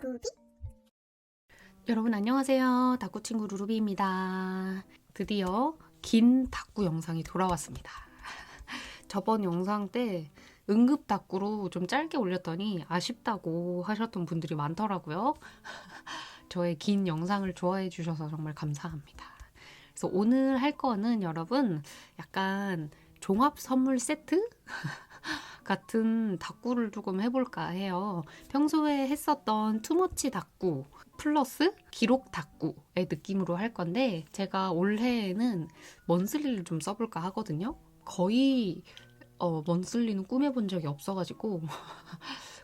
루루비. 여러분 안녕하세요. 닭구친구 루루비입니다. 드디어 긴 닭구 영상이 돌아왔습니다. 저번 영상 때 응급 닭구로 좀 짧게 올렸더니 아쉽다고 하셨던 분들이 많더라고요. 저의 긴 영상을 좋아해 주셔서 정말 감사합니다. 그래서 오늘 할 거는 여러분 약간 종합 선물 세트? 같은 닭구를 조금 해볼까 해요. 평소에 했었던 투머치 닭구 플러스 기록 닭구의 느낌으로 할 건데 제가 올해에는 먼슬리를 좀 써볼까 하거든요. 거의 먼슬리는 꾸며본 적이 없어가지고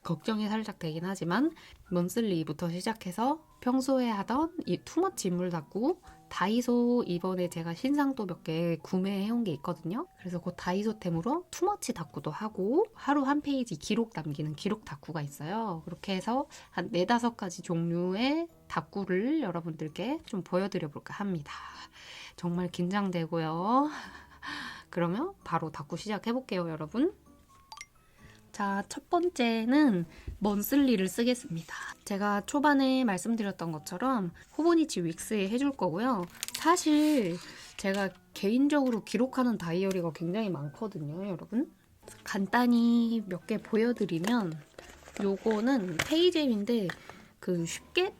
걱정이 살짝 되긴 하지만 먼슬리부터 시작해서 평소에 하던 이 투머치 인물 닭구 다이소 이번에 제가 신상 또 몇 개 구매해온 게 있거든요. 그래서 그 다이소템으로 투머치 닭구도 하고 하루 한 페이지 기록 남기는 기록 닭구가 있어요. 그렇게 해서 한 4, 5가지 종류의 닭구를 여러분들께 좀 보여드려 볼까 합니다. 정말 긴장되고요. 그러면 바로 닭구 시작해볼게요, 여러분. 자, 첫 번째는 먼슬리를 쓰겠습니다. 제가 초반에 말씀드렸던 것처럼 호보니치 윅스에 해줄 거고요. 사실 제가 개인적으로 기록하는 다이어리가 굉장히 많거든요, 여러분. 간단히 몇 개 보여드리면 요거는 페이젬인데 쉽게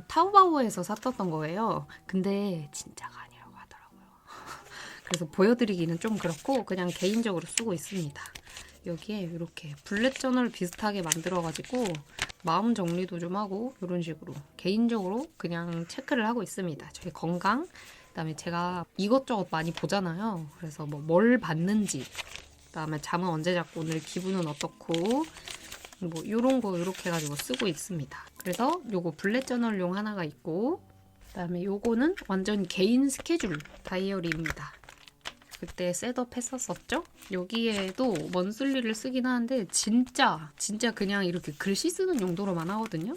타오바오에서 샀었던 거예요. 근데 진짜가 아니라고 하더라고요. 그래서 보여드리기는 좀 그렇고 그냥 개인적으로 쓰고 있습니다. 여기에 이렇게 블랙 저널 비슷하게 만들어가지고 마음 정리도 좀 하고 이런 식으로 개인적으로 그냥 체크를 하고 있습니다. 저희 건강, 그다음에 제가 이것저것 많이 보잖아요. 그래서 뭘 봤는지, 그다음에 잠은 언제 잤고 오늘 기분은 어떻고 이런 거 이렇게 해가지고 쓰고 있습니다. 그래서 요거 블랙 저널용 하나가 있고 그다음에 요거는 완전 개인 스케줄 다이어리입니다. 그때 셋업 했었었죠? 여기에도 먼슬리를 쓰긴 하는데 진짜 그냥 이렇게 글씨 쓰는 용도로만 하거든요.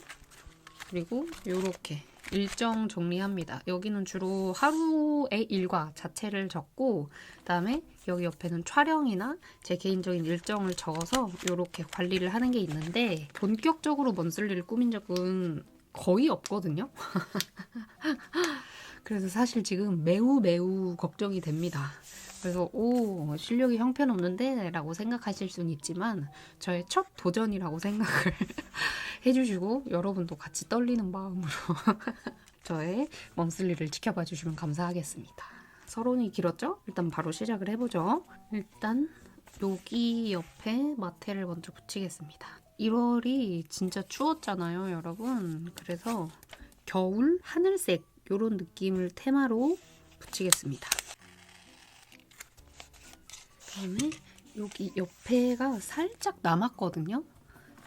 그리고 이렇게 일정 정리합니다. 여기는 주로 하루의 일과 자체를 적고 그다음에 여기 옆에는 촬영이나 제 개인적인 일정을 적어서 이렇게 관리를 하는 게 있는데 본격적으로 먼슬리를 꾸민 적은 거의 없거든요. 그래서 사실 지금 매우 걱정이 됩니다. 그래서 실력이 형편없는데 라고 생각하실 수는 있지만 저의 첫 도전이라고 생각을 해주시고 여러분도 같이 떨리는 마음으로 저의 먼슬리를 지켜봐 주시면 감사하겠습니다. 서론이 길었죠? 일단 바로 시작을 해보죠. 일단 여기 옆에 마테를 먼저 붙이겠습니다. 1월이 진짜 추웠잖아요, 여러분. 그래서 겨울 하늘색 이런 느낌을 테마로 붙이겠습니다. 그다음에 여기 옆에가 살짝 남았거든요.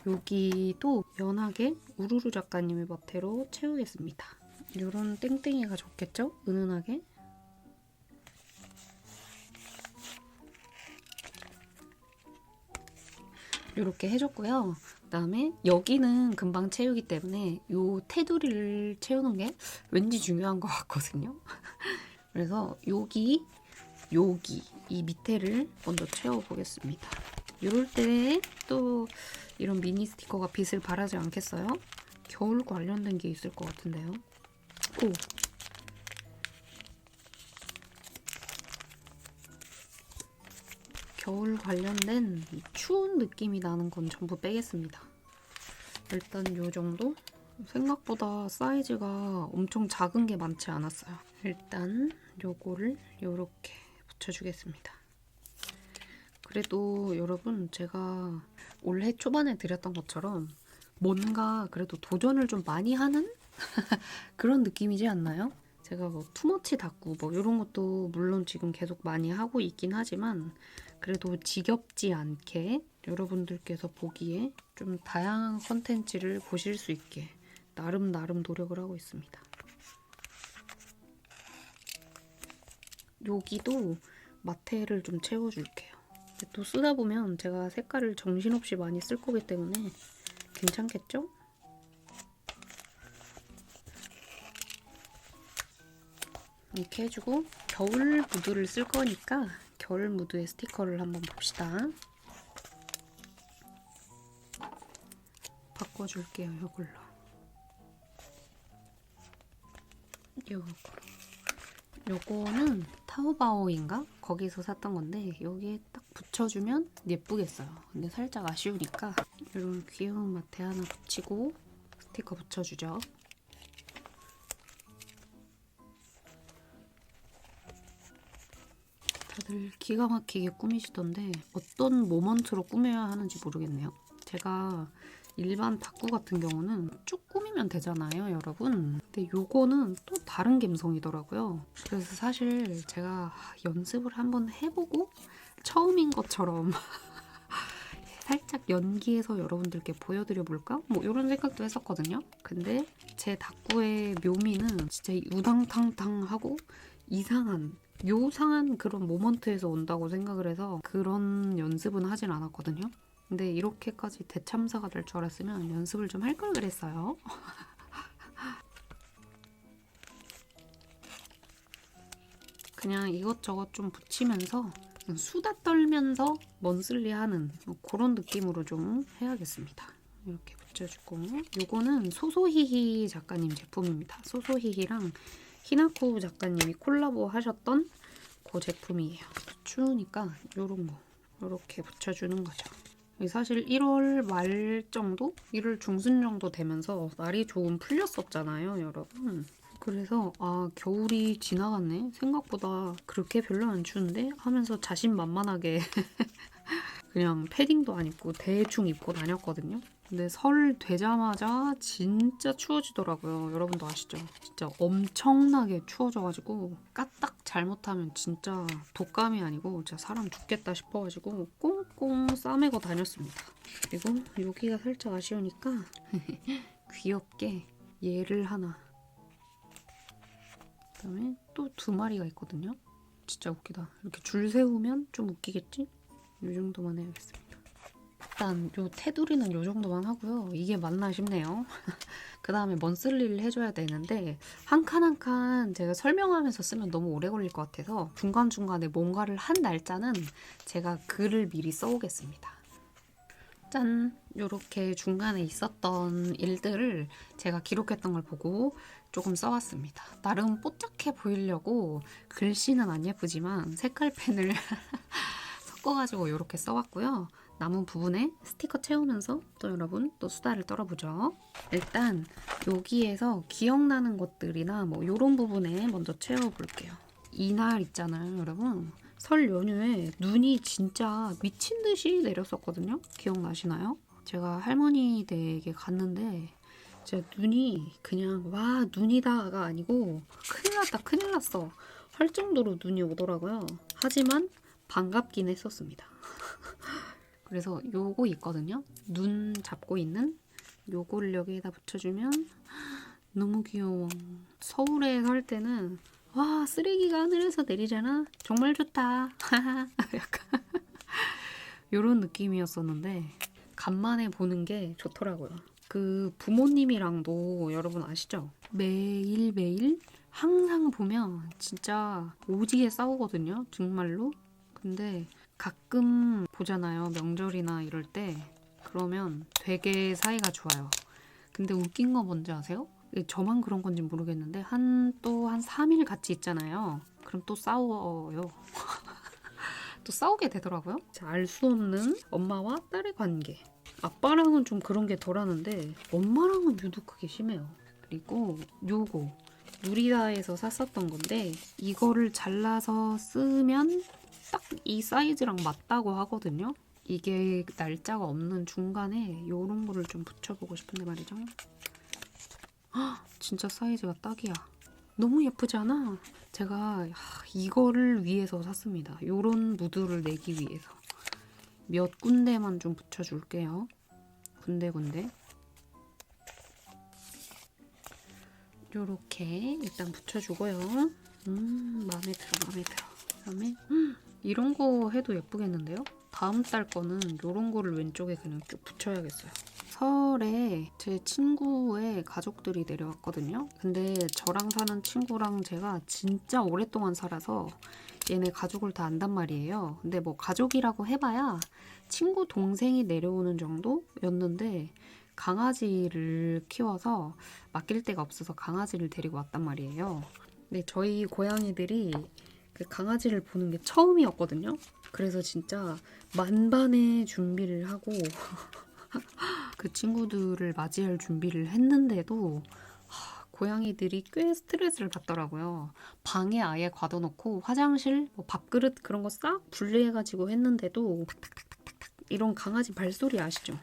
여기도 연하게 우루루 작가님의 마테로 채우겠습니다. 이런 땡땡이가 좋겠죠? 은은하게. 이렇게 해줬고요. 그다음에 여기는 금방 채우기 때문에 이 테두리를 채우는 게 왠지 중요한 것 같거든요. 그래서 여기 이 밑에를 먼저 채워보겠습니다. 이럴 때 또 이런 미니 스티커가 빛을 발하지 않겠어요? 겨울 관련된 게 있을 것 같은데요. 겨울 관련된 이 추운 느낌이 나는 건 전부 빼겠습니다. 일단 이 정도? 생각보다 사이즈가 엄청 작은 게 많지 않았어요. 일단 요거를 요렇게 붙여주겠습니다. 그래도 여러분 제가 올해 초반에 드렸던 것처럼 뭔가 그래도 도전을 좀 많이 하는 그런 느낌이지 않나요? 제가 투머치 닭구 이런 것도 물론 지금 계속 많이 하고 있긴 하지만 그래도 지겹지 않게 여러분들께서 보기에 좀 다양한 컨텐츠를 보실 수 있게 나름 노력을 하고 있습니다. 여기도 마테를 좀 채워줄게요. 또 쓰다 보면 제가 색깔을 정신없이 많이 쓸 거기 때문에 괜찮겠죠? 이렇게 해주고 겨울 무드를 쓸 거니까 겨울 무드의 스티커를 한번 봅시다. 바꿔줄게요, 이걸로. 요거는 타오바오인가? 거기서 샀던 건데 여기에 딱 붙여주면 예쁘겠어요. 근데 살짝 아쉬우니까 이런 귀여운 마테 하나 붙이고 스티커 붙여주죠. 다들 기가 막히게 꾸미시던데 어떤 모먼트로 꾸며야 하는지 모르겠네요. 제가 일반 다꾸 같은 경우는 쭉 꾸미면 되잖아요, 여러분. 근데 요거는 또 다른 감성이더라고요. 그래서 사실 제가 연습을 한번 해보고 처음인 것처럼 살짝 연기해서 여러분들께 보여드려 볼까? 뭐 이런 생각도 했었거든요. 근데 제 다꾸의 묘미는 진짜 우당탕탕하고 이상한 요상한 그런 모먼트에서 온다고 생각을 해서 그런 연습은 하진 않았거든요. 근데 이렇게까지 대참사가 될 줄 알았으면 연습을 좀 할 걸 그랬어요. 그냥 이것저것 좀 붙이면서 수다 떨면서 먼슬리하는 그런 느낌으로 좀 해야겠습니다. 이렇게 붙여주고 요거는 소소히히 작가님 제품입니다. 소소히히랑 히나코 작가님이 콜라보 하셨던 그 제품이에요. 추우니까 요런 거 이렇게 붙여주는 거죠. 사실 1월 말 정도? 1월 중순 정도 되면서 날이 조금 풀렸었잖아요, 여러분. 그래서 겨울이 지나갔네? 생각보다 그렇게 별로 안 추운데? 하면서 자신만만하게 그냥 패딩도 안 입고 대충 입고 다녔거든요. 근데 설 되자마자 진짜 추워지더라고요. 여러분도 아시죠? 진짜 엄청나게 추워져가지고 까딱 잘못하면 진짜 독감이 아니고 진짜 사람 죽겠다 싶어가지고 꽁꽁 싸매고 다녔습니다. 그리고 여기가 살짝 아쉬우니까 귀엽게 얘를 하나, 그다음에 또 2마리가 있거든요. 진짜 웃기다. 이렇게 줄 세우면 좀 웃기겠지? 이 정도만 해야겠습니다. 일단 요 테두리는 요 정도만 하고요. 이게 맞나 싶네요. 그 다음에 먼슬리를 해줘야 되는데 한 칸 한 칸 제가 설명하면서 쓰면 너무 오래 걸릴 것 같아서 중간중간에 뭔가를 한 날짜는 제가 글을 미리 써오겠습니다. 짠! 요렇게 중간에 있었던 일들을 제가 기록했던 걸 보고 조금 써왔습니다. 나름 뽀짝해 보이려고 글씨는 안 예쁘지만 색깔펜을 섞어가지고 이렇게 써왔고요. 남은 부분에 스티커 채우면서 또 여러분 또 수다를 떨어보죠. 일단 여기에서 기억나는 것들이나 뭐 이런 부분에 먼저 채워볼게요. 이날 있잖아요, 여러분. 설 연휴에 눈이 진짜 미친 듯이 내렸었거든요. 기억나시나요? 제가 할머니 댁에 갔는데 진짜 눈이 그냥 와 눈이다가 아니고 큰일 났다 큰일 났어 할 정도로 눈이 오더라고요. 하지만 반갑긴 했었습니다. 그래서 요거 있거든요. 눈 잡고 있는 요거를 여기에다 붙여주면 너무 귀여워. 서울에 살 때는 와 쓰레기가 하늘에서 내리잖아. 정말 좋다. 약간 요런 느낌이었었는데 간만에 보는 게 좋더라고요. 그 부모님이랑도 여러분 아시죠? 매일매일 항상 보면 진짜 오지게 싸우거든요. 정말로. 근데 가끔 보잖아요. 명절이나 이럴 때. 그러면 되게 사이가 좋아요. 근데 웃긴 거 뭔지 아세요? 저만 그런 건지 모르겠는데 또 한 3일 같이 있잖아요. 그럼 또 싸워요. 또 싸우게 되더라고요. 알 수 없는 엄마와 딸의 관계. 아빠랑은 좀 그런 게 덜하는데 엄마랑은 유독 그게 심해요. 그리고 요거 누리다에서 샀었던 건데 이거를 잘라서 쓰면 딱 이 사이즈랑 맞다고 하거든요. 이게 날짜가 없는 중간에 이런 거를 좀 붙여보고 싶은데 말이죠. 헉, 진짜 사이즈가 딱이야. 너무 예쁘지 않아? 제가 이거를 위해서 샀습니다. 이런 무드를 내기 위해서. 몇 군데만 좀 붙여줄게요. 군데군데. 요렇게 일단 붙여주고요. 마음에 들어, 마음에 들어. 그다음에 이런 거 해도 예쁘겠는데요? 다음 달 거는 이런 거를 왼쪽에 그냥 쭉 붙여야겠어요. 설에 제 친구의 가족들이 내려왔거든요. 근데 저랑 사는 친구랑 제가 진짜 오랫동안 살아서 얘네 가족을 다 안단 말이에요. 근데 뭐 가족이라고 해봐야 친구 동생이 내려오는 정도였는데 강아지를 키워서 맡길 데가 없어서 강아지를 데리고 왔단 말이에요. 근데 저희 고양이들이 그 강아지를 보는 게 처음이었거든요. 그래서 진짜 만반의 준비를 하고 그 친구들을 맞이할 준비를 했는데도 고양이들이 꽤 스트레스를 받더라고요. 방에 아예 가둬놓고 화장실, 뭐 밥그릇 그런 거 싹 분리해가지고 했는데도 탁탁탁탁탁 이런 강아지 발소리 아시죠?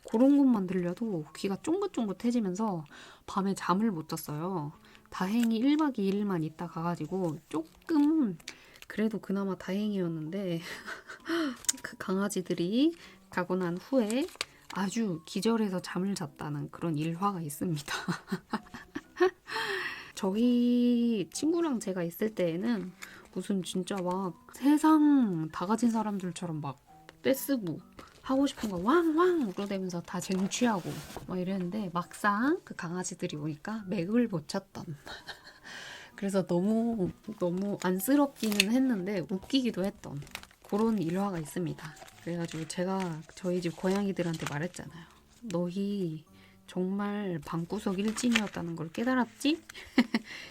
그런 것만 들려도 귀가 쫑긋쫑긋해지면서 밤에 잠을 못 잤어요. 다행히 1박 2일만 있다 가가지고 조금 그래도 그나마 다행이었는데 그 강아지들이 가고 난 후에 아주 기절해서 잠을 잤다는 그런 일화가 있습니다. 저희 친구랑 제가 있을 때에는 무슨 진짜 막 세상 다 가진 사람들처럼 막 떼쓰고 하고 싶은 거 왕왕 울어대면서 다 쟁취하고 막 이랬는데 막상 그 강아지들이 오니까 맥을 못 쳤던 그래서 너무 안쓰럽기는 했는데 웃기기도 했던 그런 일화가 있습니다. 그래가지고 제가 저희 집 고양이들한테 말했잖아요. 너희 정말 방구석 일진이었다는 걸 깨달았지?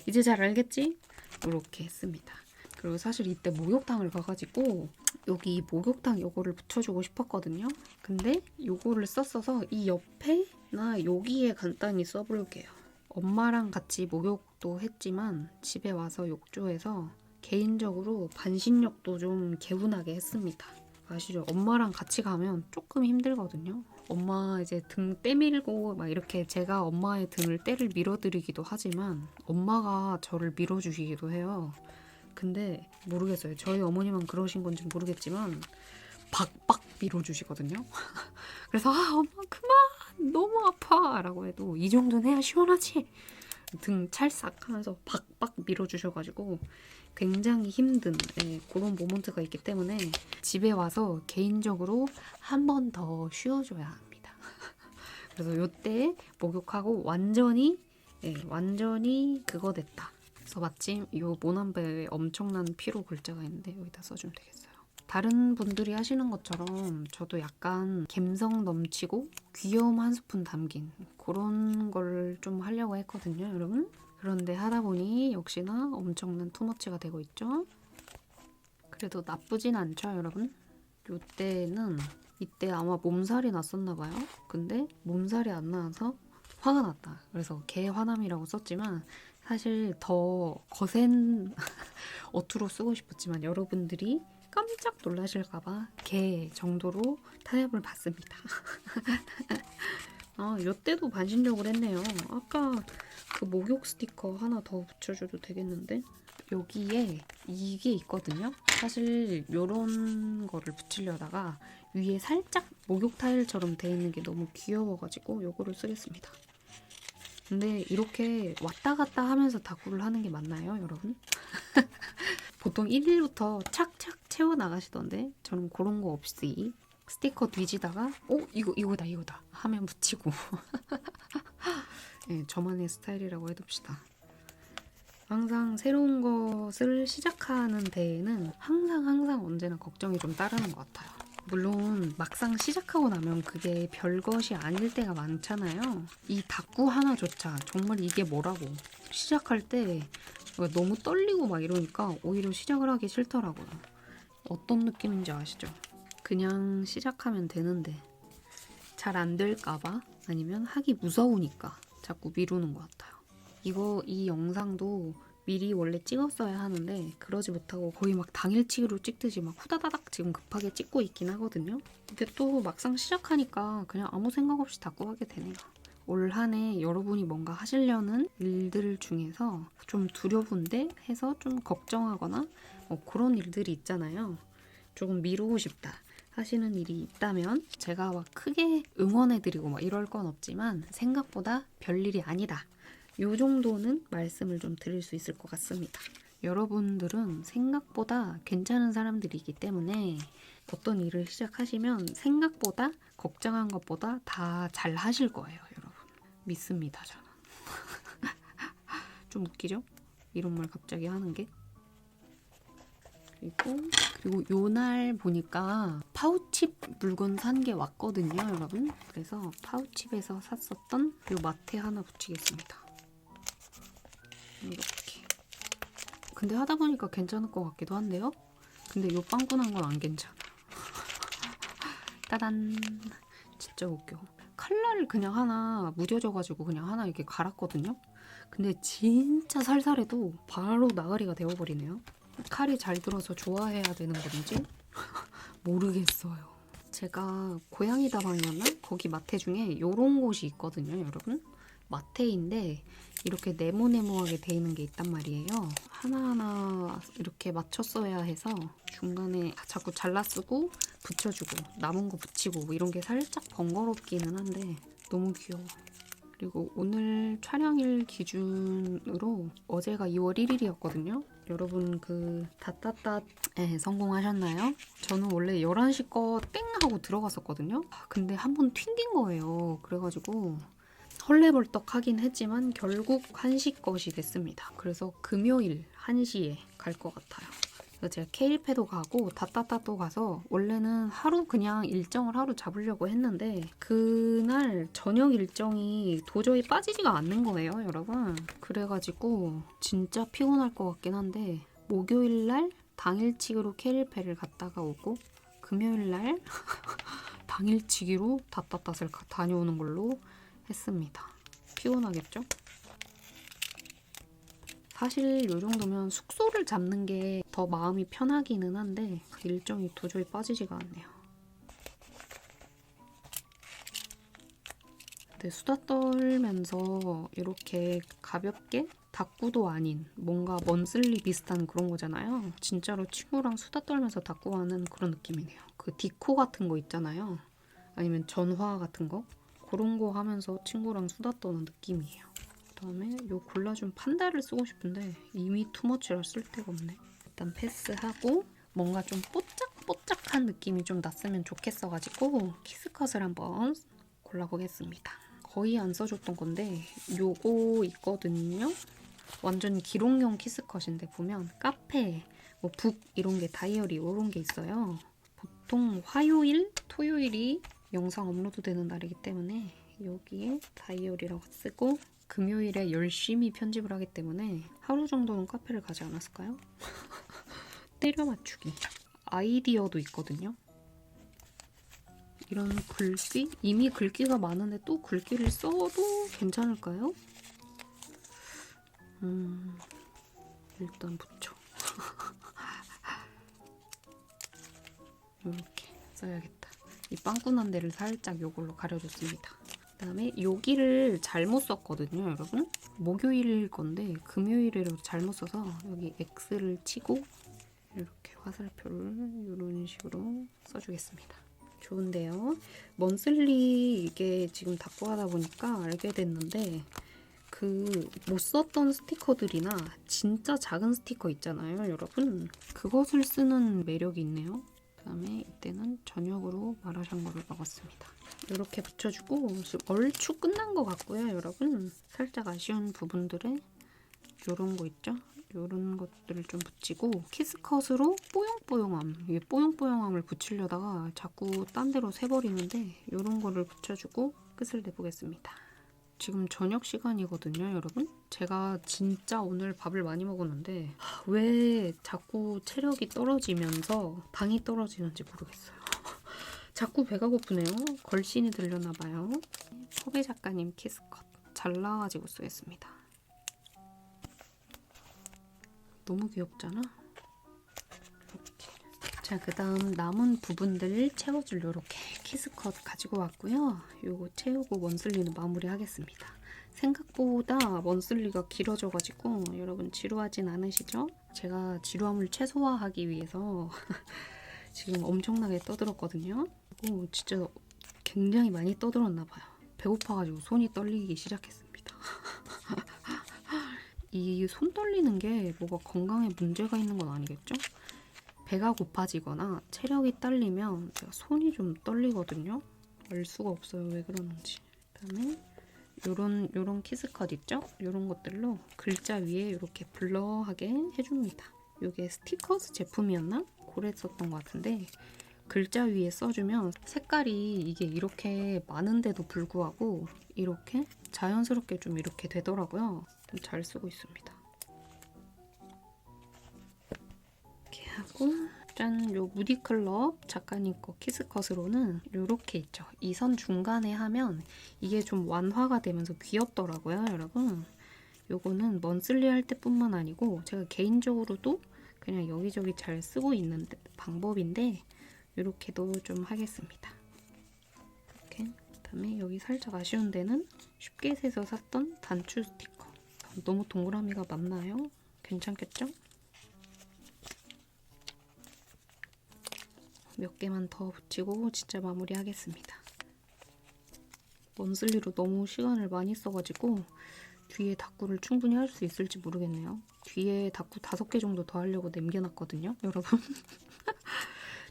이제 잘 알겠지? 이렇게 했습니다. 그리고 사실 이때 목욕탕을 가가지고 여기 목욕탕 요거를 붙여주고 싶었거든요. 근데 요거를 썼어서 이 옆에나 여기에 간단히 써볼게요. 엄마랑 같이 목욕도 했지만 집에 와서 욕조에서 개인적으로 반신욕도 좀 개운하게 했습니다. 아시죠? 엄마랑 같이 가면 조금 힘들거든요. 엄마 이제 등 때밀고 막 이렇게 제가 엄마의 등을 때를 밀어드리기도 하지만 엄마가 저를 밀어주시기도 해요. 근데 모르겠어요. 저희 어머님은 그러신 건지 모르겠지만 박박 밀어주시거든요. 그래서 엄마 그만 너무 아파 라고 해도 이 정도는 해야 시원하지 등 찰싹 하면서 박박 밀어주셔가지고 굉장히 힘든 그런 모먼트가 있기 때문에 집에 와서 개인적으로 한 번 더 쉬어줘야 합니다. 그래서 요때 목욕하고 완전히 그거 됐다. 그래서 마침 요 모난배에 엄청난 피로 골자가 있는데 여기다 써주면 되겠어요. 다른 분들이 하시는 것처럼 저도 약간 감성 넘치고 귀여움 한 스푼 담긴 그런 걸 좀 하려고 했거든요, 여러분. 그런데 하다 보니 역시나 엄청난 투머치가 되고 있죠. 그래도 나쁘진 않죠, 여러분. 이때 아마 몸살이 났었나 봐요. 근데 몸살이 안 나서 화가 났다. 그래서 개 화남이라고 썼지만 사실 더 거센 어투로 쓰고 싶었지만 여러분들이 깜짝 놀라실까봐 개 정도로 타협을 받습니다. 요때도 반신욕을 했네요. 아까 그 목욕 스티커 하나 더 붙여줘도 되겠는데? 여기에 이게 있거든요. 사실 요런 거를 붙이려다가 위에 살짝 목욕 타일처럼 돼 있는 게 너무 귀여워가지고 요거를 쓰겠습니다. 근데 이렇게 왔다 갔다 하면서 다구를 하는 게 맞나요, 여러분? 보통 1일부터 착착 채워 나가시던데 저는 그런 거 없이 스티커 뒤지다가 이거다 하면 붙이고 네, 저만의 스타일이라고 해둡시다. 항상 새로운 것을 시작하는 데에는 항상 언제나 걱정이 좀 따르는 것 같아요. 물론 막상 시작하고 나면 그게 별것이 아닐 때가 많잖아요. 이 다구 하나조차 정말 이게 뭐라고 시작할 때 너무 떨리고 막 이러니까 오히려 시작을 하기 싫더라고요. 어떤 느낌인지 아시죠? 그냥 시작하면 되는데 잘 안 될까봐 아니면 하기 무서우니까 자꾸 미루는 것 같아요. 이 영상도 미리 원래 찍었어야 하는데 그러지 못하고 거의 막 당일치기로 찍듯이 막 후다다닥 지금 급하게 찍고 있긴 하거든요. 근데 또 막상 시작하니까 그냥 아무 생각 없이 다꾸 하게 되네요. 올 한 해 여러분이 뭔가 하시려는 일들 중에서 좀 두려운데 해서 좀 걱정하거나 그런 일들이 있잖아요. 조금 미루고 싶다 하시는 일이 있다면 제가 막 크게 응원해드리고 막 이럴 건 없지만 생각보다 별일이 아니다. 요 정도는 말씀을 좀 드릴 수 있을 것 같습니다. 여러분들은 생각보다 괜찮은 사람들이기 때문에 어떤 일을 시작하시면 생각보다 걱정한 것보다 다 잘 하실 거예요, 여러분. 믿습니다, 저는. 좀 웃기죠? 이런 말 갑자기 하는 게. 그리고 요날 보니까 파우칩 물건 산 게 왔거든요, 여러분. 그래서 파우칩에서 샀었던 요 마테 하나 붙이겠습니다. 이렇게. 근데 하다 보니까 괜찮을 것 같기도 한데요. 근데 요 빵꾸난 건 안 괜찮아. 따단. 진짜 웃겨. 칼날을 그냥 하나 무뎌져가지고 그냥 하나 이렇게 갈았거든요. 근데 진짜 살살해도 바로 나가리가 되어버리네요. 칼이 잘 들어서 좋아해야 되는 건지 모르겠어요. 제가 고양이 다방이었나? 거기 마테 중에 요런 곳이 있거든요, 여러분. 마테인데 이렇게 네모네모하게 돼 있는 게 있단 말이에요. 하나하나 이렇게 맞춰 써야 해서 중간에 자꾸 잘라 쓰고 붙여주고 남은 거 붙이고 뭐 이런 게 살짝 번거롭기는 한데 너무 귀여워. 그리고 오늘 촬영일 기준으로 어제가 2월 1일이었거든요. 여러분 그 닷닷닷에 성공하셨나요? 저는 원래 11시 거 땡 하고 들어갔었거든요. 근데 한 번 튕긴 거예요. 그래가지고 헐레벌떡 하긴 했지만 결국 1시 것이 됐습니다. 그래서 금요일 1시에 갈 것 같아요. 그래서 제가 케일패도 가고 닷닷닷도 가서 원래는 하루 그냥 일정을 하루 잡으려고 했는데 그날 저녁 일정이 도저히 빠지지가 않는 거예요, 여러분. 그래가지고 진짜 피곤할 것 같긴 한데 목요일날 당일치기로 케일패를 갔다가 오고 금요일날 당일치기로 닷닷닷을 다녀오는 걸로 했습니다. 피곤하겠죠? 사실 이 정도면 숙소를 잡는 게 더 마음이 편하기는 한데 그 일정이 도저히 빠지지가 않네요. 근데 수다 떨면서 이렇게 가볍게 다꾸도 아닌 뭔가 먼슬리 비슷한 그런 거잖아요. 진짜로 친구랑 수다 떨면서 다꾸하는 그런 느낌이네요. 그 디코 같은 거 있잖아요. 아니면 전화 같은 거. 그런 거 하면서 친구랑 수다 떠는 느낌이에요. 그다음에 요 골라준 판다를 쓰고 싶은데 이미 투머치라 쓸 데가 없네. 일단 패스하고 뭔가 좀 뽀짝뽀짝한 느낌이 좀 났으면 좋겠어가지고 키스컷을 한번 골라보겠습니다. 거의 안 써줬던 건데 요거 있거든요. 완전 기록용 키스컷인데 보면 카페, 뭐 북 이런 게 다이어리 이런 게 있어요. 보통 화요일, 토요일이 영상 업로드 되는 날이기 때문에 여기에 다이어리라고 쓰고 금요일에 열심히 편집을 하기 때문에 하루 정도는 카페를 가지 않았을까요? 때려 맞추기. 아이디어도 있거든요. 이런 글귀? 이미 글귀가 많은데 또 글귀를 써도 괜찮을까요? 일단 붙여. 이렇게 써야겠다. 이 빵꾸난 데를 살짝 이걸로 가려줬습니다. 그다음에 여기를 잘못 썼거든요, 여러분. 목요일 건데 금요일이라도 잘못 써서 여기 X를 치고 이렇게 화살표를 이런 식으로 써주겠습니다. 좋은데요. 먼슬리 이게 지금 닦고 하다 보니까 알게 됐는데 그 못 썼던 스티커들이나 진짜 작은 스티커 있잖아요, 여러분. 그것을 쓰는 매력이 있네요. 그다음에 이때는 저녁으로 마라샹궈를 먹었습니다. 이렇게 붙여주고 얼추 끝난 것 같고요, 여러분. 살짝 아쉬운 부분들에 이런 거 있죠? 이런 것들을 좀 붙이고 키스컷으로 뽀용뽀용함, 이게 뽀용뽀용함을 붙이려다가 자꾸 딴 데로 새버리는데 이런 거를 붙여주고 끝을 내보겠습니다. 지금 저녁 시간이거든요, 여러분. 제가 진짜 오늘 밥을 많이 먹었는데 왜 자꾸 체력이 떨어지면서 당이 떨어지는지 모르겠어요. 자꾸 배가 고프네요. 걸신이 들렸나 봐요. 섭외 작가님 키스컷 잘라가지고 쓰겠습니다. 너무 귀엽잖아? 이렇게. 자, 그 다음 남은 부분들 채워줄 요렇게 키스컷 가지고 왔고요. 요거 채우고 먼슬리는 마무리하겠습니다. 생각보다 먼슬리가 길어져가지고 여러분 지루하진 않으시죠? 제가 지루함을 최소화하기 위해서 지금 엄청나게 떠들었거든요. 그리고 진짜 굉장히 많이 떠들었나 봐요. 배고파가지고 손이 떨리기 시작했습니다. 이 손 떨리는 게 뭐가 건강에 문제가 있는 건 아니겠죠? 배가 고파지거나 체력이 딸리면 제가 손이 좀 떨리거든요. 알 수가 없어요, 왜 그러는지. 그다음에 요런 키스컷 있죠? 요런 것들로 글자 위에 이렇게 블러하게 해줍니다. 이게 스티커스 제품이었나? 그랬었던 것 같은데 글자 위에 써주면 색깔이 이게 이렇게 많은데도 불구하고 이렇게 자연스럽게 좀 이렇게 되더라고요. 좀 잘 쓰고 있습니다. 이렇게 하고 짠! 요 무디클럽 작가님 거 키스컷으로는 이렇게 있죠. 이 선 중간에 하면 이게 좀 완화가 되면서 귀엽더라고요, 여러분. 요거는 먼슬리 할 때뿐만 아니고 제가 개인적으로도 그냥 여기저기 잘 쓰고 있는 방법인데 이렇게도 좀 하겠습니다. 이렇게. 그다음에 여기 살짝 아쉬운 데는 쉽게에서 샀던 단추 스티커. 너무 동그라미가 많나요? 괜찮겠죠? 몇 개만 더 붙이고 진짜 마무리하겠습니다. 먼슬리로 너무 시간을 많이 써가지고 뒤에 다꾸를 충분히 할 수 있을지 모르겠네요. 뒤에 다꾸 5개 정도 더 하려고 남겨놨거든요, 여러분.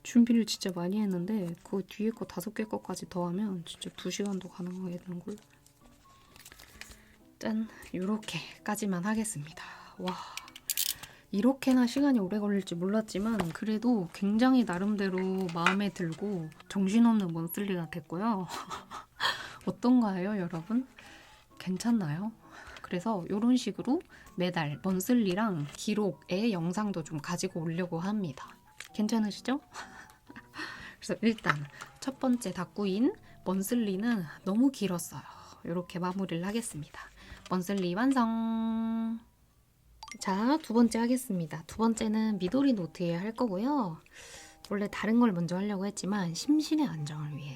준비를 진짜 많이 했는데 그 뒤에 거 5개 거까지 더하면 진짜 2시간도 가능하게 되는 걸. 짠! 요렇게까지만 하겠습니다. 와, 이렇게나 시간이 오래 걸릴지 몰랐지만 그래도 굉장히 나름대로 마음에 들고 정신없는 먼슬리가 됐고요. 어떤가요, 여러분? 괜찮나요? 그래서 이런 식으로 매달 먼슬리랑 기록의 영상도 좀 가지고 오려고 합니다. 괜찮으시죠? 그래서 일단 첫 번째 다꾸인 먼슬리는 너무 길었어요. 이렇게 마무리를 하겠습니다. 먼슬리 완성! 자, 두 번째 하겠습니다. 두 번째는 미도리 노트에 할 거고요. 원래 다른 걸 먼저 하려고 했지만 심신의 안정을 위해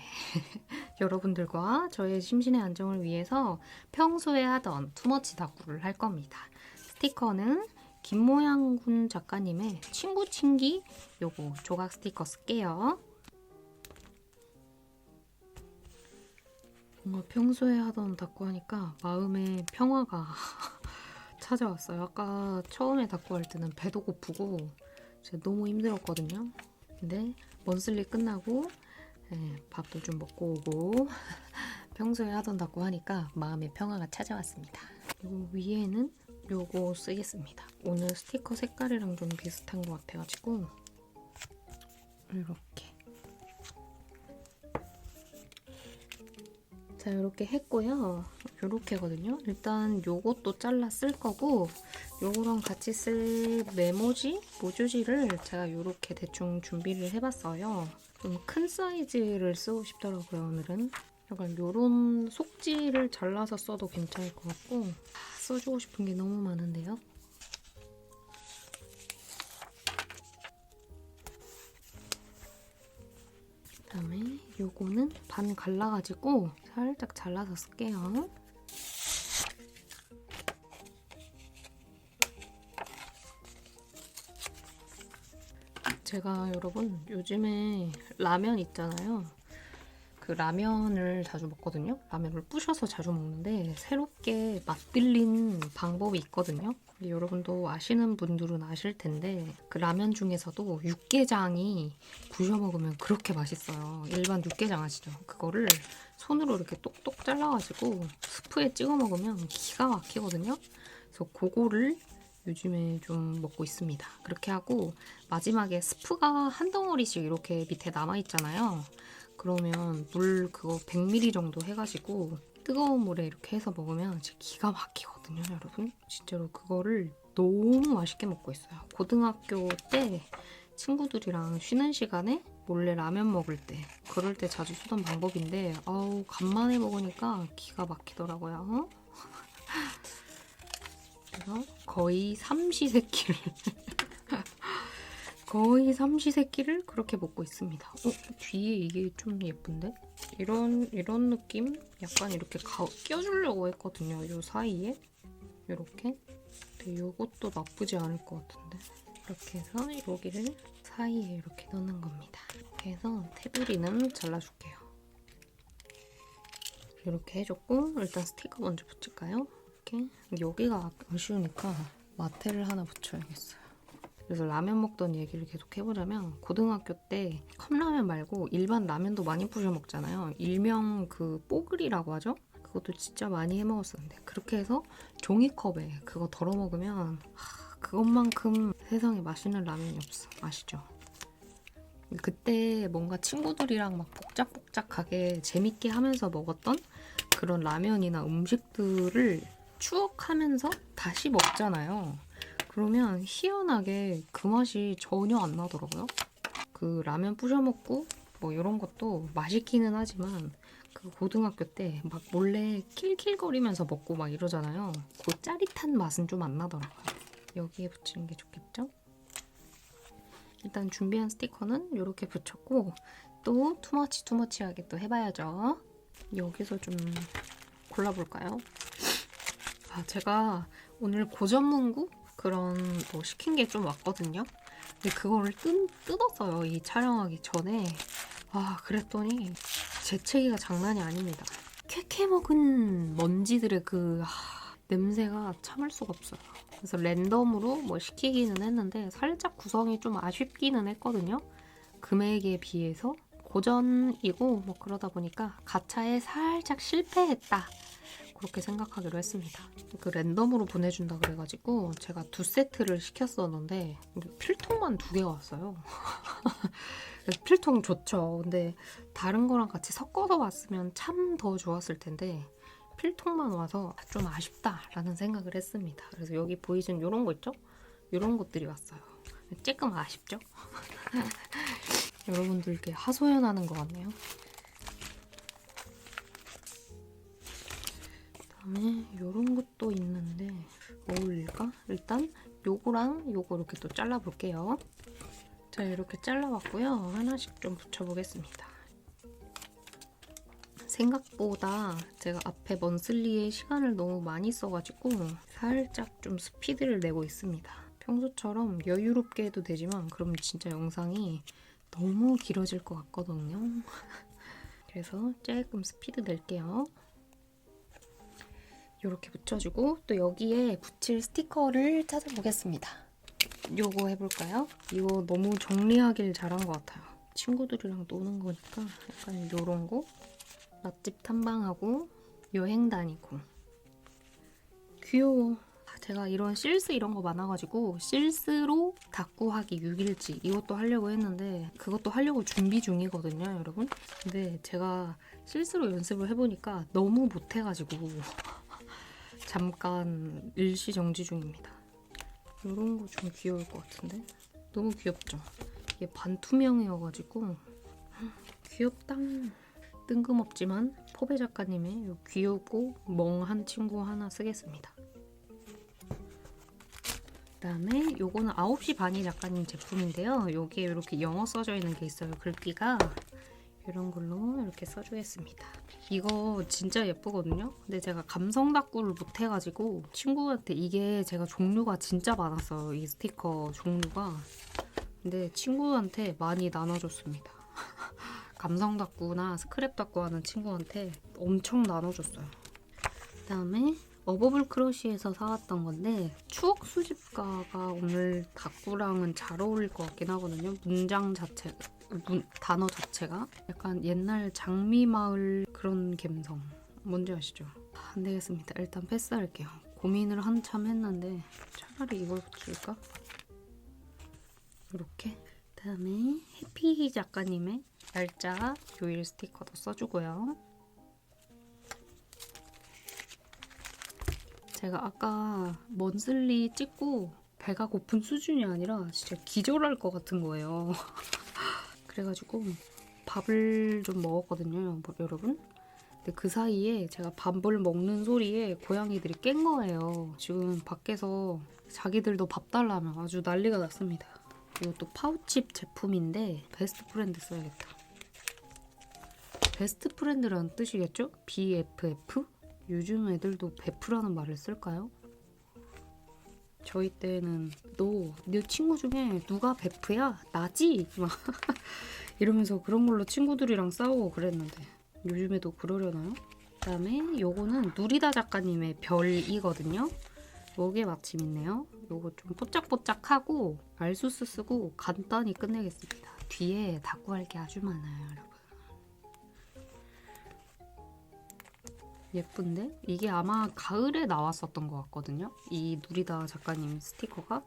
여러분들과 저의 심신의 안정을 위해서 평소에 하던 투머치 다꾸를 할 겁니다. 스티커는 김모양군 작가님의 친구 친기 요거 조각 스티커 쓸게요. 뭔가 평소에 하던 다꾸 하니까 마음에 평화가 찾아왔어요. 아까 처음에 다꾸 할 때는 배도 고프고 진짜 너무 힘들었거든요. 근데 먼슬리 끝나고 밥도 좀 먹고 오고 평소에 하던 다꾸 하니까 마음의 평화가 찾아왔습니다. 그리고 위에는 요거 쓰겠습니다. 오늘 스티커 색깔이랑 좀 비슷한 것 같아가지고 이렇게. 자, 이렇게 했고요. 이렇게거든요. 일단 요것도 잘라 쓸 거고 요거랑 같이 쓸 메모지, 모주지를 제가 이렇게 대충 준비를 해봤어요. 좀 큰 사이즈를 쓰고 싶더라고요, 오늘은. 약간 요런 속지를 잘라서 써도 괜찮을 것 같고 써주고 싶은 게 너무 많은데요. 그다음에 요거는 반 갈라가지고 살짝 잘라서 쓸게요. 제가 여러분 요즘에 라면 있잖아요. 그 라면을 자주 먹거든요. 라면을 부셔서 자주 먹는데 새롭게 맛들린 방법이 있거든요. 여러분도 아시는 분들은 아실 텐데 그 라면 중에서도 육개장이 부셔 먹으면 그렇게 맛있어요. 일반 육개장 아시죠? 그거를 손으로 이렇게 똑똑 잘라가지고 스프에 찍어 먹으면 기가 막히거든요. 그래서 그거를 요즘에 좀 먹고 있습니다. 그렇게 하고 마지막에 스프가 한 덩어리씩 이렇게 밑에 남아있잖아요. 그러면 물 그거 100ml 정도 해가지고 뜨거운 물에 이렇게 해서 먹으면 진짜 기가 막히거든요, 여러분. 진짜로 그거를 너무 맛있게 먹고 있어요. 고등학교 때 친구들이랑 쉬는 시간에 몰래 라면 먹을 때 그럴 때 자주 쓰던 방법인데 아우 간만에 먹으니까 기가 막히더라고요. 그래서 거의 삼시세끼를 거의 삼시세끼를 그렇게 먹고 있습니다. 뒤에 이게 좀 예쁜데? 이런 느낌? 약간 이렇게 껴주려고 했거든요. 이 사이에 이렇게. 근데 이것도 나쁘지 않을 것 같은데. 이렇게 해서 여기를 사이에 이렇게 넣는 겁니다. 이렇게 해서 테두리는 잘라줄게요. 이렇게 해줬고 일단 스티커 먼저 붙일까요? 이렇게. 여기가 아쉬우니까 마테를 하나 붙여야겠어요. 그래서 라면 먹던 얘기를 계속 해보자면 고등학교 때 컵라면 말고 일반 라면도 많이 부셔 먹잖아요. 일명 그 뽀글이라고 하죠? 그것도 진짜 많이 해 먹었었는데 그렇게 해서 종이컵에 그거 덜어 먹으면 그것만큼 세상에 맛있는 라면이 없어. 아시죠? 그때 뭔가 친구들이랑 막 복작복작하게 재밌게 하면서 먹었던 그런 라면이나 음식들을 추억하면서 다시 먹잖아요. 그러면 희한하게 그 맛이 전혀 안 나더라고요. 그 라면 부셔 먹고 뭐 이런 것도 맛있기는 하지만 그 고등학교 때 막 몰래 킬킬거리면서 먹고 막 이러잖아요. 그 짜릿한 맛은 좀 안 나더라고요. 여기에 붙이는 게 좋겠죠? 일단 준비한 스티커는 이렇게 붙였고 또 투머치하게 또 해봐야죠. 여기서 좀 골라볼까요? 제가 오늘 고전문구 그런 뭐 시킨 게 좀 왔거든요. 근데 그거를 뜯었어요. 이 촬영하기 전에. 그랬더니 재채기가 장난이 아닙니다. 쾌쾌 먹은 먼지들의 그 냄새가 참을 수가 없어요. 그래서 랜덤으로 뭐 시키기는 했는데 살짝 구성이 좀 아쉽기는 했거든요. 금액에 비해서 고전이고 뭐 그러다 보니까 가차에 살짝 실패했다. 그렇게 생각하기로 했습니다. 그 랜덤으로 보내준다 그래가지고 제가 2세트를 시켰었는데 필통만 2개가 왔어요. 필통 좋죠. 근데 다른 거랑 같이 섞어서 왔으면 참 더 좋았을 텐데 필통만 와서 좀 아쉽다라는 생각을 했습니다. 그래서 여기 보이시는 이런 거 있죠? 이런 것들이 왔어요. 조금 아쉽죠? 여러분들께 하소연하는 것 같네요. 그다음에 이런 것도 있는데 어울릴까? 일단 요거랑 요거 이렇게 또 잘라볼게요. 자, 이렇게 잘라봤고요. 하나씩 좀 붙여보겠습니다. 생각보다 제가 앞에 먼슬리에 시간을 너무 많이 써가지고 살짝 좀 스피드를 내고 있습니다. 평소처럼 여유롭게 해도 되지만 그럼 진짜 영상이 너무 길어질 것 같거든요. 그래서 조금 스피드 낼게요. 이렇게 붙여주고 또 여기에 붙일 스티커를 찾아보겠습니다. 요거 해볼까요? 이거 너무 정리하길 잘한 것 같아요. 친구들이랑 노는 거니까 약간 요런 거 맛집 탐방하고 여행 다니고 귀여워. 제가 이런 실스 이런 거 많아가지고 실스로 다꾸하기 6일치 이것도 하려고 했는데 그것도 하려고 준비 중이거든요, 여러분. 근데 제가 실스로 연습을 해보니까 너무 못해가지고 잠깐 일시정지 중입니다. 이런 거 좀 귀여울 것 같은데? 너무 귀엽죠? 이게 반투명이어가지고 귀엽다. 뜬금없지만 포베 작가님의 귀엽고 멍한 친구 하나 쓰겠습니다. 그다음에 요거는 9시 반이 작가님 제품인데요. 여기에 이렇게 영어 써져 있는 게 있어요. 글귀가 이런 걸로 이렇게 써주겠습니다. 이거 진짜 예쁘거든요. 근데 제가 감성 다꾸를 못해가지고 친구한테 이게 제가 종류가 진짜 많았어요. 이 스티커 종류가. 근데 친구한테 많이 나눠줬습니다. 감성 다꾸나 스크랩 다꾸 하는 친구한테 엄청 나눠줬어요. 그다음에 어버블 크러쉬에서 사왔던 건데 추억 수집가가 오늘 다꾸랑은 잘 어울릴 것 같긴 하거든요. 문장 자체, 단어 자체가 약간 옛날 장미마을 그런 감성. 뭔지 아시죠? 안 되겠습니다. 일단 패스할게요. 고민을 한참 했는데 차라리 이걸 붙일까? 이렇게. 그다음에 해피 작가님의 날짜 요일 스티커도 써주고요. 제가 아까 먼슬리 찍고 배가 고픈 수준이 아니라 진짜 기절할 것 같은 거예요. 그래가지고 밥을 좀 먹었거든요, 여러분. 근데 그 사이에 제가 밥을 먹는 소리에 고양이들이 깬 거예요. 지금 밖에서 자기들도 밥 달라면 아주 난리가 났습니다. 이것도 파우칩 제품인데 베스트 프렌드 써야겠다. 베스트 프렌드라는 뜻이겠죠? BFF? 요즘 애들도 베프라는 말을 쓸까요? 저희 때는 네 친구 중에 누가 베프야? 나지? 막 이러면서 그런 걸로 친구들이랑 싸우고 그랬는데 요즘에도 그러려나요? 그다음에 요거는 누리다 작가님의 별이거든요. 요게 마침 있네요. 요거 좀 뽀짝뽀짝하고 알수스 쓰고 간단히 끝내겠습니다. 뒤에 다꾸할 게 아주 많아요, 여러분. 예쁜데? 이게 아마 가을에 나왔었던 것 같거든요. 이 누리다 작가님 스티커가.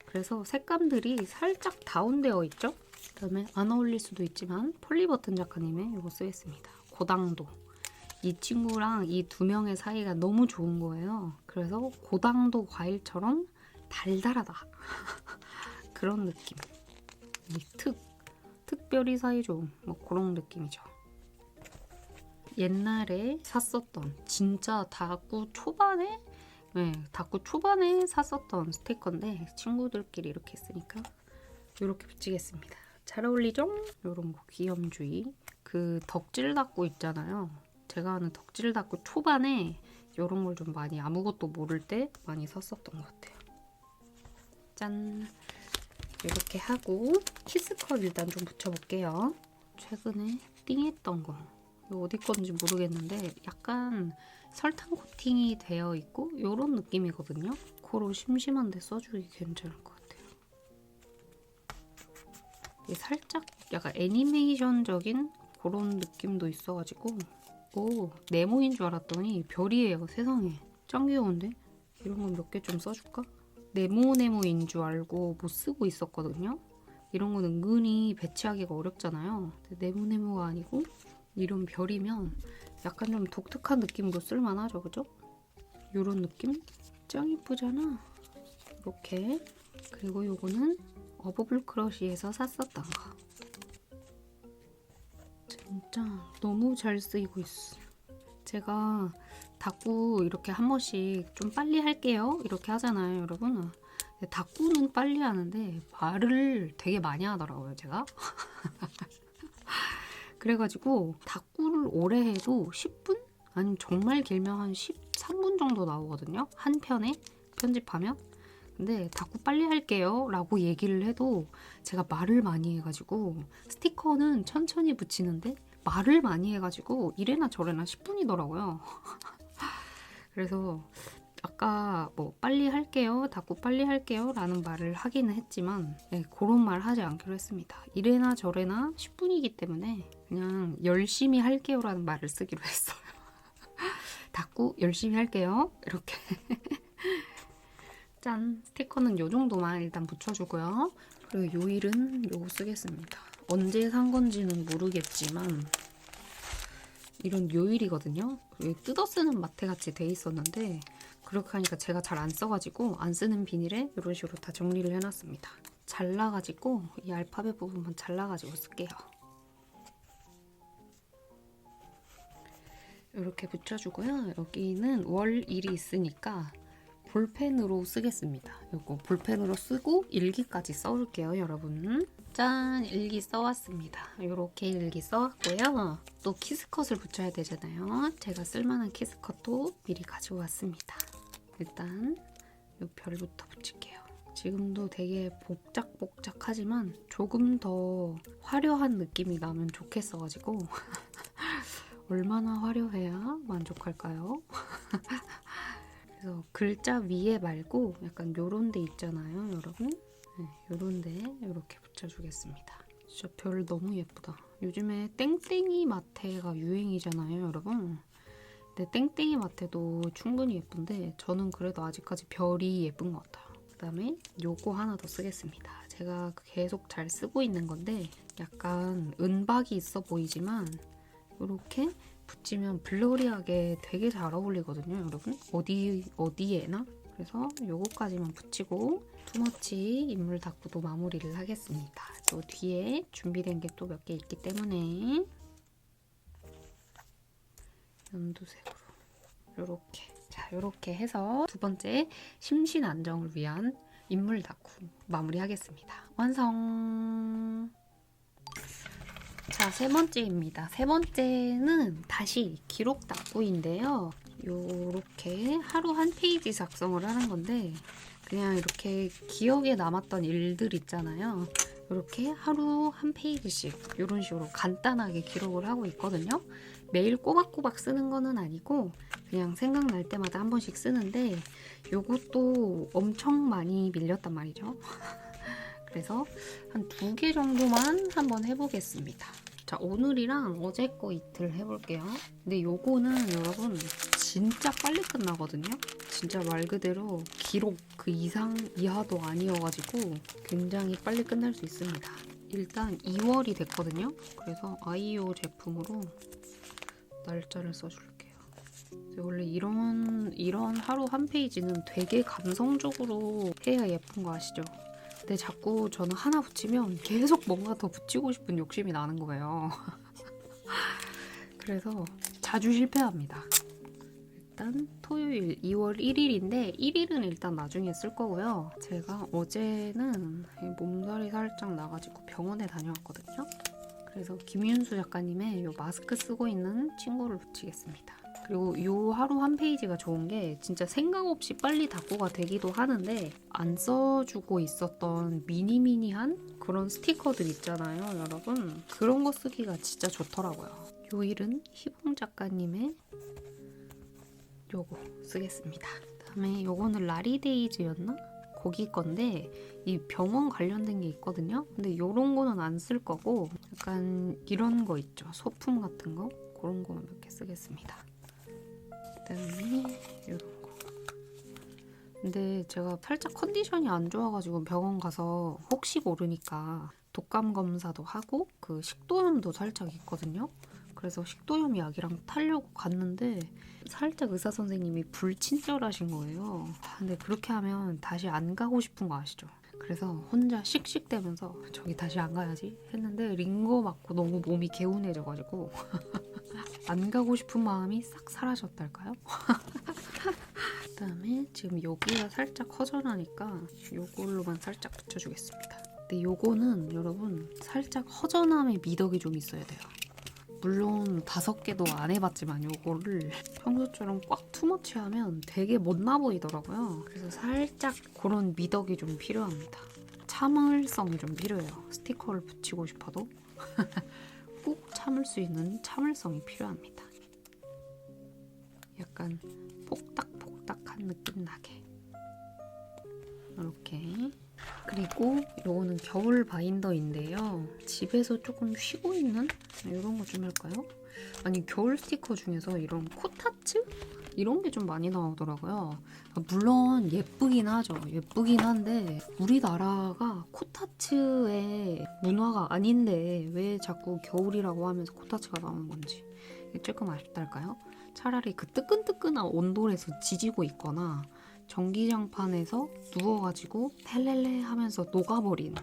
그래서 색감들이 살짝 다운되어 있죠? 그다음에 안 어울릴 수도 있지만 폴리버튼 작가님의 이거 쓰겠습니다. 고당도. 이 친구랑 이 두 명의 사이가 너무 좋은 거예요. 그래서 고당도 과일처럼 달달하다. 그런 느낌. 이 특별히 사이 좋은 뭐 그런 느낌이죠. 옛날에 샀었던 진짜 다꾸 초반에 다꾸 초반에 샀었던 스티커인데 친구들끼리 이렇게 쓰니까 이렇게 붙이겠습니다. 잘 어울리죠? 이런 거 귀염주의. 그 덕질 닦고 있잖아요. 제가 하는 덕질 닦고 초반에 이런 걸 좀 많이 아무것도 모를 때 많이 샀었던 것 같아요. 짠! 이렇게 하고 키스컷 일단 좀 붙여볼게요. 최근에 띵했던 거. 이거 어디 건지 모르겠는데 약간 설탕 코팅이 되어 있고 이런 느낌이거든요. 코로 심심한데 써주기 괜찮을 것 같아요. 이게 살짝 약간 애니메이션적인 그런 느낌도 있어가지고 오, 네모인 줄 알았더니 별이에요. 세상에. 짱 귀여운데? 이런 건 몇 개 좀 써줄까? 네모인 줄 알고 못 쓰고 있었거든요. 이런 건 은근히 배치하기가 어렵잖아요. 네모가 아니고 이런 별이면 약간 좀 독특한 느낌으로 쓸만하죠, 그죠? 이런 느낌? 짱 이쁘잖아. 이렇게. 그리고 요거는 어버블 크러쉬에서 샀었던 거. 진짜 너무 잘 쓰이고 있어. 제가 다꾸 이렇게 한 번씩 좀 빨리 할게요 이렇게 하잖아요, 여러분. 다꾸는 빨리 하는데 말을 되게 많이 하더라고요, 제가. 그래가지고 다꾸를 오래 해도 10분? 아니면 정말 길면 한 13분 정도 나오거든요, 한 편에 편집하면. 근데 다꾸 빨리 할게요 라고 얘기를 해도 제가 말을 많이 해가지고 스티커는 천천히 붙이는데 말을 많이 해가지고 이래나 저래나 10분이더라고요. 그래서 아까 뭐 빨리 할게요, 다꾸 빨리 할게요 라는 말을 하기는 했지만 그런 말 하지 않기로 했습니다. 이래나 저래나 10분이기 때문에 그냥 열심히 할게요 라는 말을 쓰기로 했어요. 다꾸 열심히 할게요 이렇게. 짠! 스티커는 요 정도만 일단 붙여주고요. 그리고 요일은 요거 쓰겠습니다. 언제 산 건지는 모르겠지만 이런 요일이거든요. 뜯어 쓰는 마테같이 돼 있었는데 그렇게 하니까 제가 잘 안 써가지고 안 쓰는 비닐에 이런 식으로 다 정리를 해놨습니다. 잘라가지고 이 알파벳 부분만 잘라가지고 쓸게요. 이렇게 붙여주고요. 여기는 월일이 있으니까 볼펜으로 쓰겠습니다. 이거 볼펜으로 쓰고 일기까지 써올게요, 여러분. 짠! 일기 써왔습니다. 이렇게 일기 써왔고요. 또 키스컷을 붙여야 되잖아요. 제가 쓸만한 키스컷도 미리 가지고 왔습니다. 일단 이 별부터 붙일게요. 지금도 되게 복작복작하지만 조금 더 화려한 느낌이 나면 좋겠어가지고 얼마나 화려해야 만족할까요? 그래서 글자 위에 말고 약간 요런 데 있잖아요, 여러분. 요런 데 이렇게 붙여주겠습니다. 진짜 별 너무 예쁘다. 요즘에 땡땡이 마테가 유행이잖아요, 여러분. 근데 땡땡이 마테도 충분히 예쁜데 저는 그래도 아직까지 별이 예쁜 것 같아요. 그 다음에 요거 하나 더 쓰겠습니다. 제가 계속 잘 쓰고 있는 건데 약간 은박이 있어 보이지만 이렇게 붙이면 블러리하게 되게 잘 어울리거든요, 여러분. 어디에나. 그래서 요거까지만 붙이고 투머치 인물 다꾸도 마무리를 하겠습니다. 또 뒤에 준비된 게 또 몇 개 있기 때문에 연두색으로 요렇게. 자, 요렇게 해서 두 번째 심신 안정을 위한 인물 다꾸 마무리하겠습니다. 완성! 자, 세 번째입니다. 세 번째는 다시 기록 다꾸인데요. 요렇게 하루 한 페이지 작성을 하는 건데 그냥 이렇게 기억에 남았던 일들 있잖아요. 이렇게 하루 한 페이지씩 이런 식으로 간단하게 기록을 하고 있거든요. 매일 꼬박꼬박 쓰는 거는 아니고 그냥 생각날 때마다 한 번씩 쓰는데 요것도 엄청 많이 밀렸단 말이죠. 그래서 한 2개 정도만 한번 해보겠습니다. 자, 오늘이랑 어제 거 이틀 해볼게요. 근데 요거는 여러분 진짜 빨리 끝나거든요. 진짜 말 그대로 기록 그 이상 이하도 아니어가지고 굉장히 빨리 끝날 수 있습니다. 일단 2월이 됐거든요. 그래서 아이오 제품으로 날짜를 써줄게요. 원래 이런 하루 한 페이지는 되게 감성적으로 해야 예쁜 거 아시죠? 근데 자꾸 저는 하나 붙이면 계속 뭔가 더 붙이고 싶은 욕심이 나는 거예요. 그래서 자주 실패합니다. 일단 토요일 2월 1일인데 1일은 일단 나중에 쓸 거고요. 제가 어제는 몸살이 살짝 나가지고 병원에 다녀왔거든요. 그래서 김윤수 작가님의 이 마스크 쓰고 있는 친구를 붙이겠습니다. 그리고 이 하루 한 페이지가 좋은 게 진짜 생각 없이 빨리 닦고가 되기도 하는데 안 써주고 있었던 미니미니한 그런 스티커들 있잖아요, 여러분. 그런 거 쓰기가 진짜 좋더라고요. 이 일은 희봉 작가님의 요거 쓰겠습니다. 그다음에 요거는 라리데이즈였나? 거기 건데 이 병원 관련된 게 있거든요. 근데 요런 거는 안 쓸 거고 약간 이런 거 있죠. 소품 같은 거 그런 거 몇 개 쓰겠습니다. 그다음에 요런 거. 근데 제가 살짝 컨디션이 안 좋아가지고 병원 가서 혹시 모르니까 독감 검사도 하고 그 식도염도 살짝 있거든요. 그래서 식도염 약이랑 타려고 갔는데 살짝 의사 선생님이 불친절하신 거예요. 근데 그렇게 하면 다시 안 가고 싶은 거 아시죠? 그래서 혼자 씩씩대면서 저기 다시 안 가야지 했는데 링거 맞고 너무 몸이 개운해져가지고 안 가고 싶은 마음이 싹 사라졌달까요? 그다음에 지금 여기가 살짝 허전하니까 요걸로만 살짝 붙여주겠습니다. 근데 요거는 여러분 살짝 허전함의 미덕이 좀 있어야 돼요. 물론 5개도 안 해봤지만 요거를 평소처럼 꽉 투머치하면 되게 못나 보이더라고요. 그래서 살짝 그런 미덕이 좀 필요합니다. 참을성이 좀 필요해요. 스티커를 붙이고 싶어도 꾹 참을 수 있는 참을성이 필요합니다. 약간 폭닥폭닥한 느낌 나게 이렇게. 그리고 요거는 겨울 바인더인데요. 집에서 조금 쉬고 있는 이런 거 좀 할까요? 아니 겨울 스티커 중에서 이런 코타츠? 이런 게 좀 많이 나오더라고요. 물론 예쁘긴 하죠. 예쁘긴 한데 우리나라가 코타츠의 문화가 아닌데 왜 자꾸 겨울이라고 하면서 코타츠가 나오는 건지 조금 아쉽달까요? 차라리 그 뜨끈뜨끈한 온돌에서 지지고 있거나 전기장판에서 누워가지고 텔렐레 하면서 녹아버린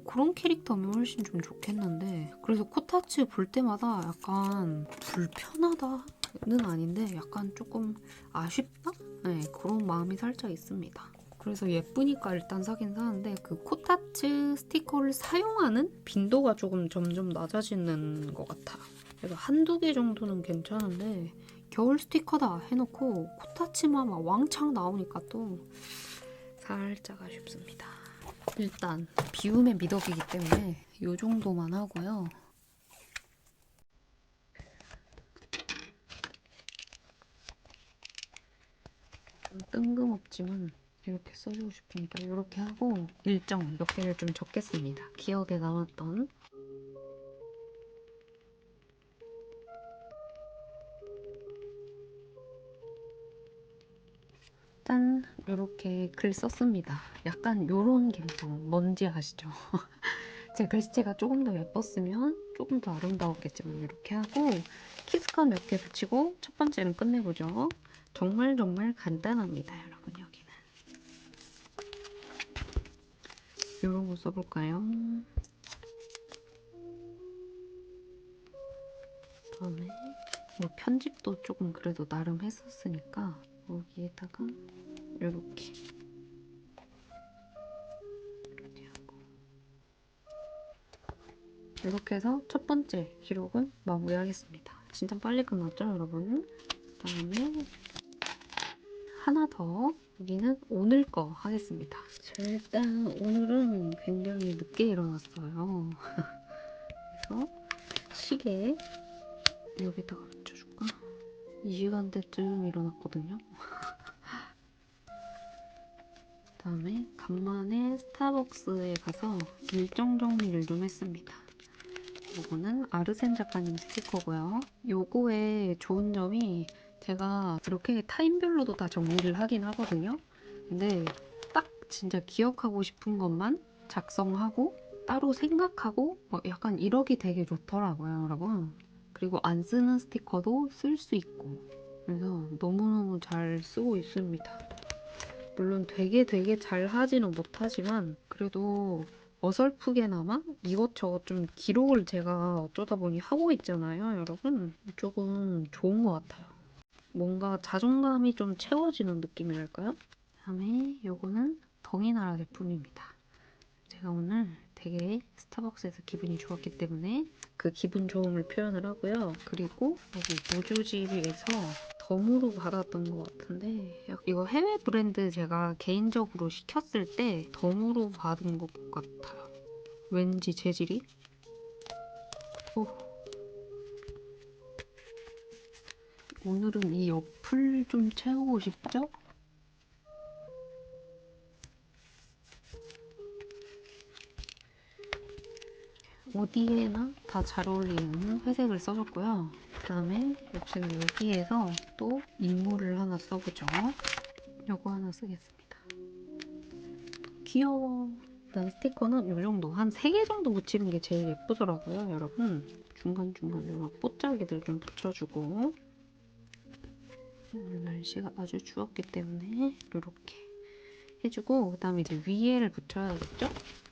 그런 캐릭터면 훨씬 좀 좋겠는데 그래서 코타츠 볼 때마다 약간 불편하다는 아닌데 약간 조금 아쉽다? 네, 그런 마음이 살짝 있습니다. 그래서 예쁘니까 일단 사긴 사는데 그 코타츠 스티커를 사용하는 빈도가 조금 점점 낮아지는 것 같아요. 그래서 한두 개 정도는 괜찮은데 겨울 스티커다 해놓고 코타츠만 막 왕창 나오니까 또 살짝 아쉽습니다. 일단 비움의 미덕이기 때문에 이 정도만 하고요. 좀 뜬금없지만 이렇게 써주고 싶으니까 이렇게 하고 일정 몇 개를 좀 적겠습니다. 기억에 남았던. 짠! 이렇게 글 썼습니다. 약간 요런 감성 뭔지 아시죠? 제 글씨체가 조금 더 예뻤으면 조금 더 아름다웠겠지만 이렇게 하고 키스컷 몇 개 붙이고 첫 번째는 끝내보죠. 정말 간단합니다, 여러분. 여기는 이런 거 써볼까요? 다음에 뭐 편집도 조금 그래도 나름 했었으니까 여기에다가 이렇게 이렇게 해서 첫 번째 기록은 마무리하겠습니다. 진짜 빨리 끝났죠, 여러분? 그다음에 하나 더 여기는 오늘 거 하겠습니다. 자, 일단 오늘은 굉장히 늦게 일어났어요. 그래서 시계 여기다가 붙여줄까? 이 시간대쯤 일어났거든요. 그다음에 간만에 스타벅스에 가서 일정 정리를 좀 했습니다. 요거는 아르센 작가님 스티커고요. 요거의 좋은 점이 제가 이렇게 타임별로도 다 정리를 하긴 하거든요. 근데 딱 진짜 기억하고 싶은 것만 작성하고 따로 생각하고 약간 이러기 되게 좋더라고요, 여러분. 그리고 안 쓰는 스티커도 쓸 수 있고 그래서 너무너무 잘 쓰고 있습니다. 물론 되게 잘 하지는 못하지만 그래도 어설프게나마 이것저것 좀 기록을 제가 어쩌다 보니 하고 있잖아요, 여러분. 조금 좋은 것 같아요. 뭔가 자존감이 좀 채워지는 느낌이랄까요? 다음에 요거는 덩이나라 제품입니다. 제가 오늘 되게 스타벅스에서 기분이 좋았기 때문에 그 기분 좋음을 표현을 하고요. 그리고 여기 모조지에서 덤으로 받았던 것 같은데 이거 해외 브랜드 제가 개인적으로 시켰을 때 덤으로 받은 것 같아요. 왠지 재질이 오. 오늘은 이 옆을 좀 채우고 싶죠? 어디에나 다 잘 어울리는 회색을 써줬고요. 그 다음에 역시나 여기에서 또 인물을 하나 써보죠. 요거 하나 쓰겠습니다. 귀여워. 일단 스티커는 요 정도 한 3개 정도 붙이는 게 제일 예쁘더라고요, 여러분. 중간중간에 막 뽀짝이들 좀 붙여주고 오늘 날씨가 아주 추웠기 때문에 이렇게 해주고 그 다음에 이제 위에를 붙여야겠죠?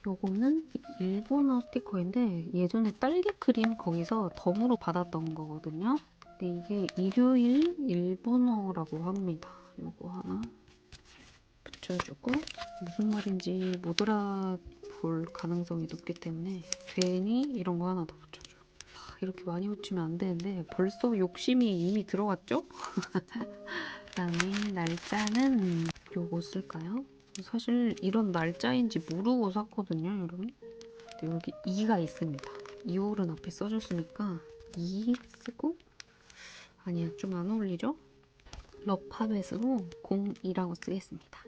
요거는 일본어 스티커인데 예전에 딸기 크림 거기서 덤으로 받았던 거거든요. 근데 이게 일요일 일본어라고 합니다. 요거 하나 붙여주고 무슨 말인지 못 알아볼 가능성이 높기 때문에 괜히 이런 거 하나 더 붙여줘요. 이렇게 많이 붙이면 안 되는데 벌써 욕심이 이미 들어갔죠? 그다음에 날짜는 요거 쓸까요? 사실 이런 날짜인지 모르고 샀거든요, 여러분. 근데 여기 2가 있습니다. 2월은 앞에 써줬으니까 2 쓰고 아니야, 좀 안 어울리죠? 러팝에스로 02라고 쓰겠습니다.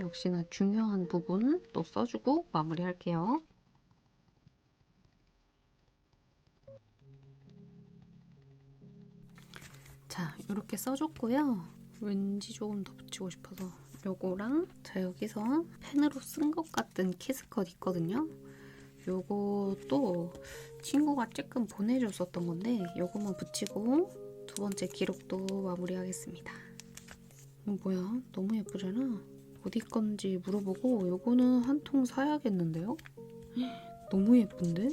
역시나 중요한 부분 또 써주고 마무리할게요. 자, 이렇게 써줬고요. 왠지 조금 더 붙이고 싶어서 요거랑 자 여기서 펜으로 쓴 것 같은 키스컷 있거든요. 요것도 친구가 조금 보내줬었던 건데 요거만 붙이고 두 번째 기록도 마무리하겠습니다. 이거 뭐야? 너무 예쁘잖아? 어디 건지 물어보고 요거는 한 통 사야겠는데요? 너무 예쁜데?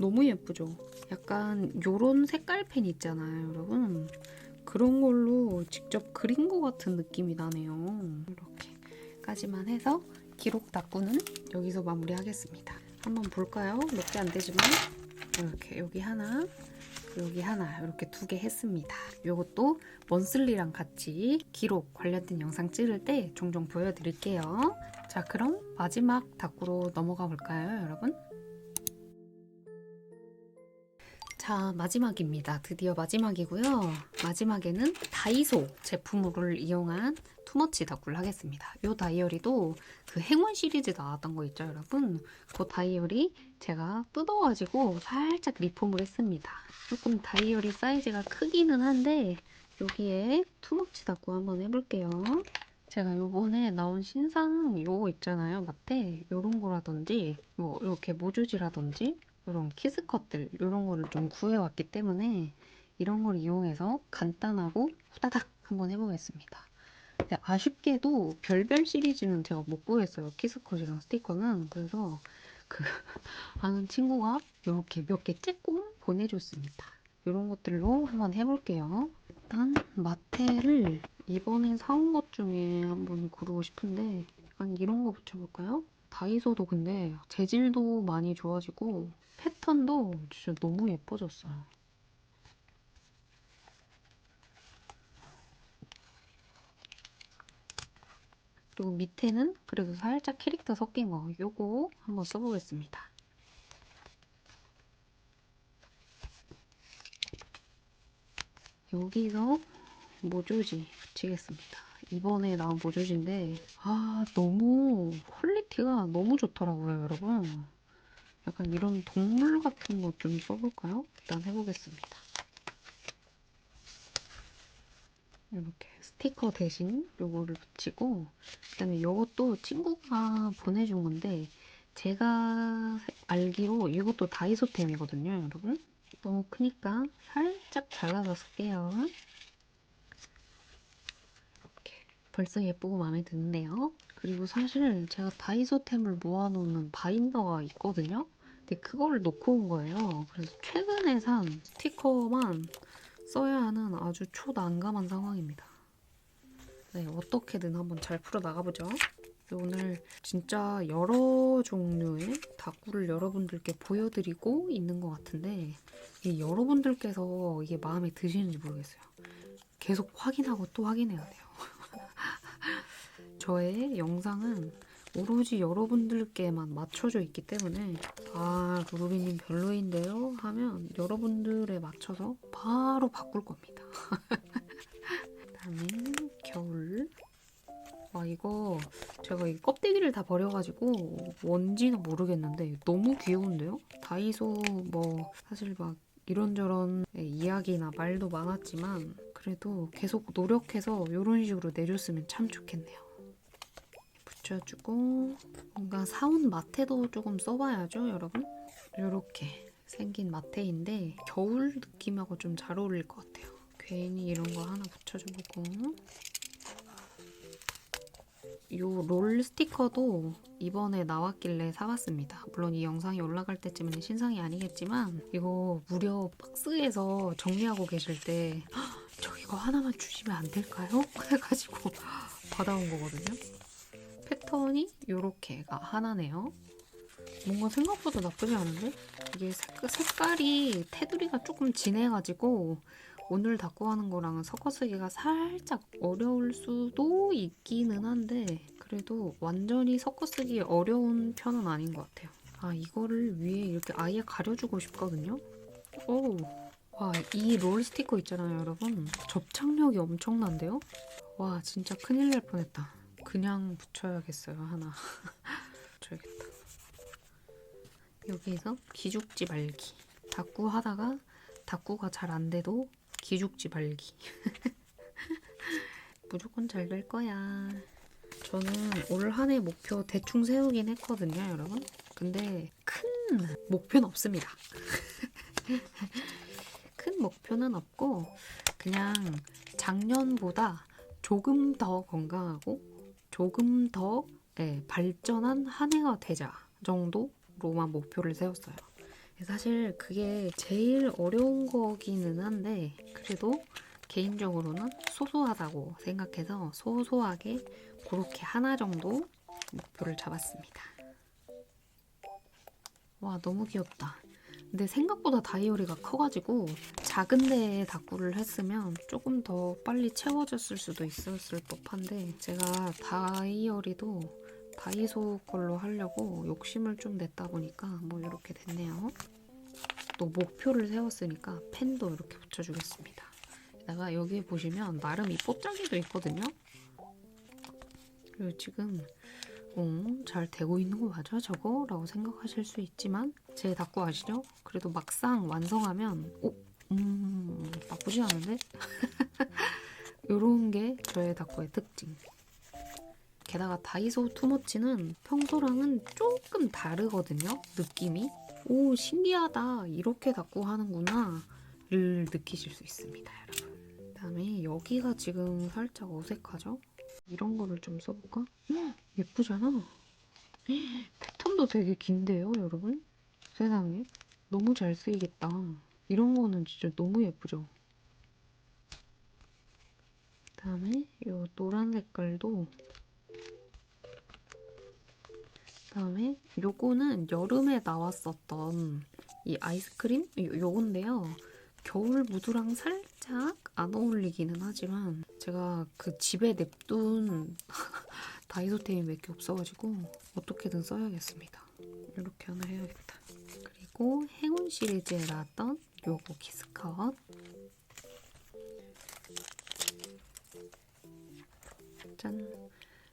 너무 예쁘죠? 약간 요런 색깔 펜 있잖아요, 여러분. 그런 걸로 직접 그린 것 같은 느낌이 나네요. 이렇게까지만 해서 기록 닦고는 여기서 마무리하겠습니다. 한번 볼까요? 몇 개 안 되지만 이렇게 여기 하나 이렇게 2개 했습니다. 이것도 먼슬리랑 같이 기록 관련된 영상 찍을 때 종종 보여드릴게요. 자, 그럼 마지막 닦고로 넘어가 볼까요, 여러분? 자, 마지막입니다. 드디어 마지막이고요. 마지막에는 다이소 제품을 이용한 투머치 닦고를 하겠습니다. 이 다이어리도 그 행운 시리즈 나왔던 거 있죠, 여러분? 그 다이어리 제가 뜯어가지고 살짝 리폼을 했습니다. 조금 다이어리 사이즈가 크기는 한데 여기에 투머치 닦고 한번 해볼게요. 제가 요번에 나온 신상 요거 있잖아요, 마테. 요런 거라든지 뭐 이렇게 모주지라든지 이런 키스컷들 이런 거를 좀 구해왔기 때문에 이런 걸 이용해서 간단하고 후다닥 한번 해보겠습니다. 근데 아쉽게도 별별 시리즈는 제가 못 구했어요. 키스컷이랑 스티커는. 그래서 그 아는 친구가 이렇게 몇 개 쬐꼼 보내줬습니다. 이런 것들로 한번 해볼게요. 일단 마테를 이번에 사온 것 중에 한번 고르고 싶은데 약간 이런 거 붙여볼까요? 다이소도 근데 재질도 많이 좋아지고 패턴도 진짜 너무 예뻐졌어요. 그리고 밑에는 그래도 살짝 캐릭터 섞인 거 요거 한번 써보겠습니다. 여기서 모조지 붙이겠습니다. 이번에 나온 모조지인데 너무 퀄리티가 너무 좋더라고요, 여러분. 약간 이런 동물 같은 거 좀 써볼까요? 일단 해보겠습니다. 이렇게 스티커 대신 요거를 붙이고, 그다음에 이것도 친구가 보내준 건데 제가 알기로 이것도 다이소템이거든요, 여러분. 너무 크니까 살짝 잘라서 쓸게요. 이렇게 벌써 예쁘고 마음에 드는데요. 그리고 사실 제가 다이소템을 모아놓는 바인더가 있거든요. 근데 그거를 놓고 온 거예요. 그래서 최근에 산 스티커만 써야 하는 아주 초난감한 상황입니다. 네, 어떻게든 한번 잘 풀어 나가보죠. 오늘 진짜 여러 종류의 다꾸를 여러분들께 보여드리고 있는 것 같은데 여러분들께서 이게 마음에 드시는지 모르겠어요. 계속 확인하고 또 확인해야 돼요. 저의 영상은 오로지 여러분들께만 맞춰져 있기 때문에 루루비님 별로인데요? 하면 여러분들에 맞춰서 바로 바꿀 겁니다. 그다음에 겨울. 이거 제가 이 껍데기를 다 버려가지고 뭔지는 모르겠는데 너무 귀여운데요? 다이소 사실 막 이런저런 이야기나 말도 많았지만 그래도 계속 노력해서 이런 식으로 내줬으면 참 좋겠네요. 붙여주고 뭔가 사온 마테도 조금 써봐야죠, 여러분. 이렇게 생긴 마테인데 겨울 느낌하고 좀 잘 어울릴 것 같아요. 괜히 이런 거 하나 붙여줘보고 이 롤 스티커도 이번에 나왔길래 사봤습니다. 물론 이 영상이 올라갈 때쯤에는 신상이 아니겠지만 이거 무려 박스에서 정리하고 계실 때 저 이거 하나만 주시면 안 될까요? 해가지고 받아온 거거든요. 패턴이 이렇게가 하나네요. 뭔가 생각보다 나쁘지 않은데? 이게 색깔이 테두리가 조금 진해가지고 오늘 닦고 하는 거랑은 섞어쓰기가 살짝 어려울 수도 있기는 한데 그래도 완전히 섞어쓰기 어려운 편은 아닌 것 같아요. 이거를 위에 이렇게 아예 가려주고 싶거든요. 이 롤 스티커 있잖아요, 여러분. 접착력이 엄청난데요? 진짜 큰일 날 뻔했다. 그냥 붙여야겠어요, 하나. 붙여야겠다. 여기에서 기죽지 말기. 닦고 하다가 닦고가 잘 안 돼도 기죽지 말기. 무조건 잘 될 거야. 저는 올 한 해 목표 대충 세우긴 했거든요, 여러분. 근데 큰 목표는 없습니다. 큰 목표는 없고 그냥 작년보다 조금 더 건강하고 조금 더 발전한 한 해가 되자 정도로만 목표를 세웠어요. 사실 그게 제일 어려운 거기는 한데 그래도 개인적으로는 소소하다고 생각해서 소소하게 그렇게 하나 정도 목표를 잡았습니다. 너무 귀엽다. 근데 생각보다 다이어리가 커가지고 작은 데에 다꾸를 했으면 조금 더 빨리 채워졌을 수도 있었을 법한데 제가 다이어리도 다이소 걸로 하려고 욕심을 좀 냈다 보니까 이렇게 됐네요. 또 목표를 세웠으니까 펜도 이렇게 붙여주겠습니다. 게다가 여기에 보시면 나름 이 뽀짝이도 있거든요. 그리고 지금 잘 되고 있는 거 맞아 저거? 라고 생각하실 수 있지만 제 다꾸 아시죠? 그래도 막상 완성하면 나쁘지 않은데? 요런 게 저의 다꾸의 특징. 게다가 다이소 투머치는 평소랑은 조금 다르거든요, 느낌이. 신기하다, 이렇게 다꾸 하는구나 를 느끼실 수 있습니다, 여러분. 그다음에 여기가 지금 살짝 어색하죠? 이런 거를 좀 써볼까? 예쁘잖아. 패턴도 되게 긴데요, 여러분? 세상에. 너무 잘 쓰이겠다. 이런 거는 진짜 너무 예쁘죠? 그다음에 이 노란 색깔도 그다음에 요거는 여름에 나왔었던 이 아이스크림? 요건데요. 겨울 무드랑 살짝 안 어울리기는 하지만 제가 그 집에 냅둔 다이소템이 몇 개 없어가지고 어떻게든 써야겠습니다. 이렇게 하나 해야겠다. 그리고 행운 시리즈에 나왔던 요거 키스컷. 짠.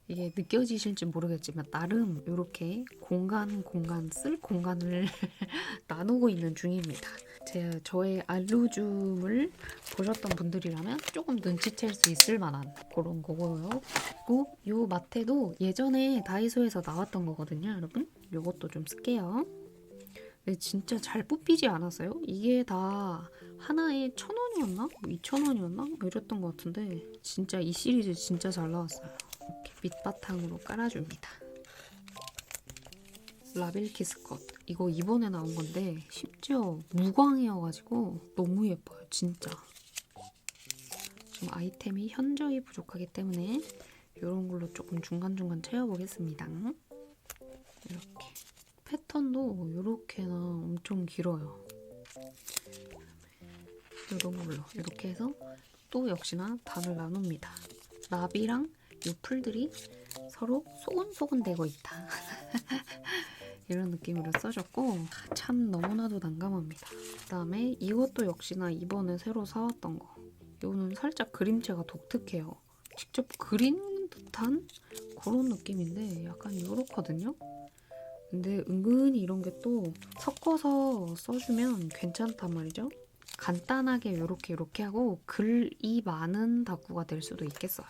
이게 느껴지실지 모르겠지만 나름 이렇게 쓸 공간을 나누고 있는 중입니다. 저의 알루줌을 보셨던 분들이라면 조금 눈치챌 수 있을 만한 그런 거고요. 그리고 이 마테도 예전에 다이소에서 나왔던 거거든요, 여러분. 이것도 좀 쓸게요. 진짜 잘 뽑히지 않았어요? 이게 다 하나에 1,000원이었나? 2,000원이었나? 이랬던 것 같은데 진짜 이 시리즈 진짜 잘 나왔어요. 이렇게 밑바탕으로 깔아줍니다. 라벨키스컷. 이거 이번에 나온 건데 심지어 무광이어가지고 너무 예뻐요. 진짜. 지금 아이템이 현저히 부족하기 때문에 이런 걸로 조금 중간중간 채워보겠습니다. 이렇게. 패턴도 이렇게나 엄청 길어요. 이런 걸로 이렇게 해서 또 역시나 단을 나눕니다. 나비랑 이 풀들이 서로 소곤소곤 되고 있다. 이런 느낌으로 써줬고 참 너무나도 난감합니다. 그 다음에 이것도 역시나 이번에 새로 사왔던 거. 이거는 살짝 그림체가 독특해요. 직접 그린 듯한 그런 느낌인데 약간 이렇거든요. 근데 은근히 이런 게 또 섞어서 써주면 괜찮단 말이죠. 간단하게 이렇게 하고 글이 많은 다꾸가 될 수도 있겠어요.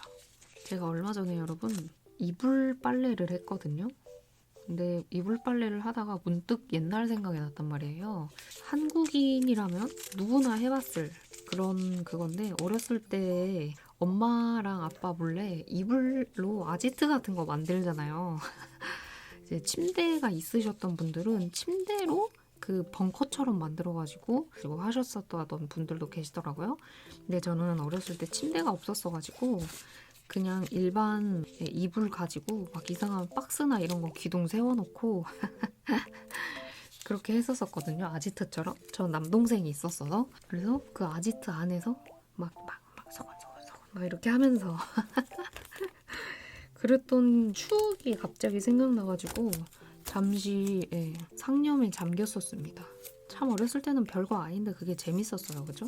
제가 얼마 전에 여러분 이불 빨래를 했거든요. 근데 이불 빨래를 하다가 문득 옛날 생각이 났단 말이에요. 한국인이라면 누구나 해봤을 그런 그건데 어렸을 때 엄마랑 아빠 몰래 이불로 아지트 같은 거 만들잖아요. 이제 침대가 있으셨던 분들은 침대로 그 벙커처럼 만들어가지고 그리고 하셨었던 분들도 계시더라고요. 근데 저는 어렸을 때 침대가 없었어가지고 그냥 일반 이불 가지고 막 이상한 박스나 이런 거 기둥 세워놓고 그렇게 했었거든요. 아지트처럼. 저 남동생이 있었어서. 그래서 그 아지트 안에서 막 서건서건 막 이렇게 하면서 그랬던 추억이 갑자기 생각나가지고 잠시 상념에 잠겼었습니다. 참 어렸을 때는 별거 아닌데 그게 재밌었어요. 그죠?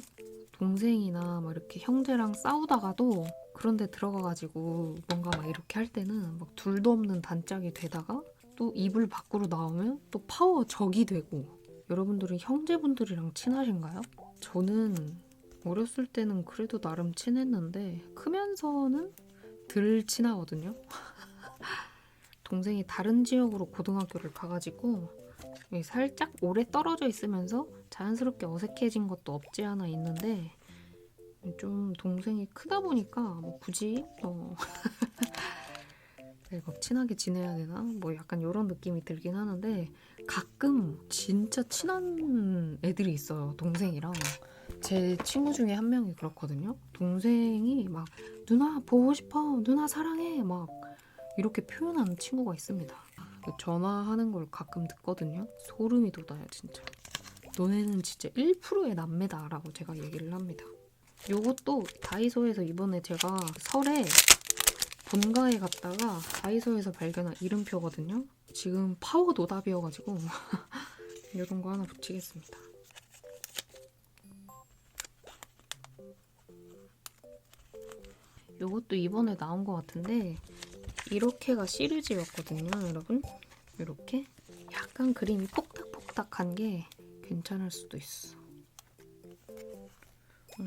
동생이나 막 이렇게 형제랑 싸우다가도 그런 데 들어가가지고 뭔가 막 이렇게 할 때는 막 둘도 없는 단짝이 되다가 또 이불 밖으로 나오면 또 파워 적이 되고. 여러분들은 형제분들이랑 친하신가요? 저는 어렸을 때는 그래도 나름 친했는데 크면서는 덜 친하거든요. 동생이 다른 지역으로 고등학교를 가가지고 살짝 오래 떨어져 있으면서 자연스럽게 어색해진 것도 없지 않아 있는데 좀 동생이 크다 보니까 뭐 굳이 막 친하게 지내야 되나? 뭐 약간 이런 느낌이 들긴 하는데 가끔 진짜 친한 애들이 있어요. 동생이랑. 제 친구 중에 한 명이 그렇거든요. 동생이 막 누나 보고 싶어, 누나 사랑해 막 이렇게 표현하는 친구가 있습니다. 전화하는 걸 가끔 듣거든요. 소름이 돋아요 진짜. 너네는 진짜 1%의 남매다 라고 제가 얘기를 합니다. 요것도 다이소에서 이번에 제가 설에 본가에 갔다가 다이소에서 발견한 이름표거든요. 지금 파워 노답이어가지고 이런 거 하나 붙이겠습니다. 요것도 이번에 나온 것 같은데 이렇게가 시리즈였거든요, 여러분. 이렇게 약간 그림이 폭닥폭닥한 게 괜찮을 수도 있어.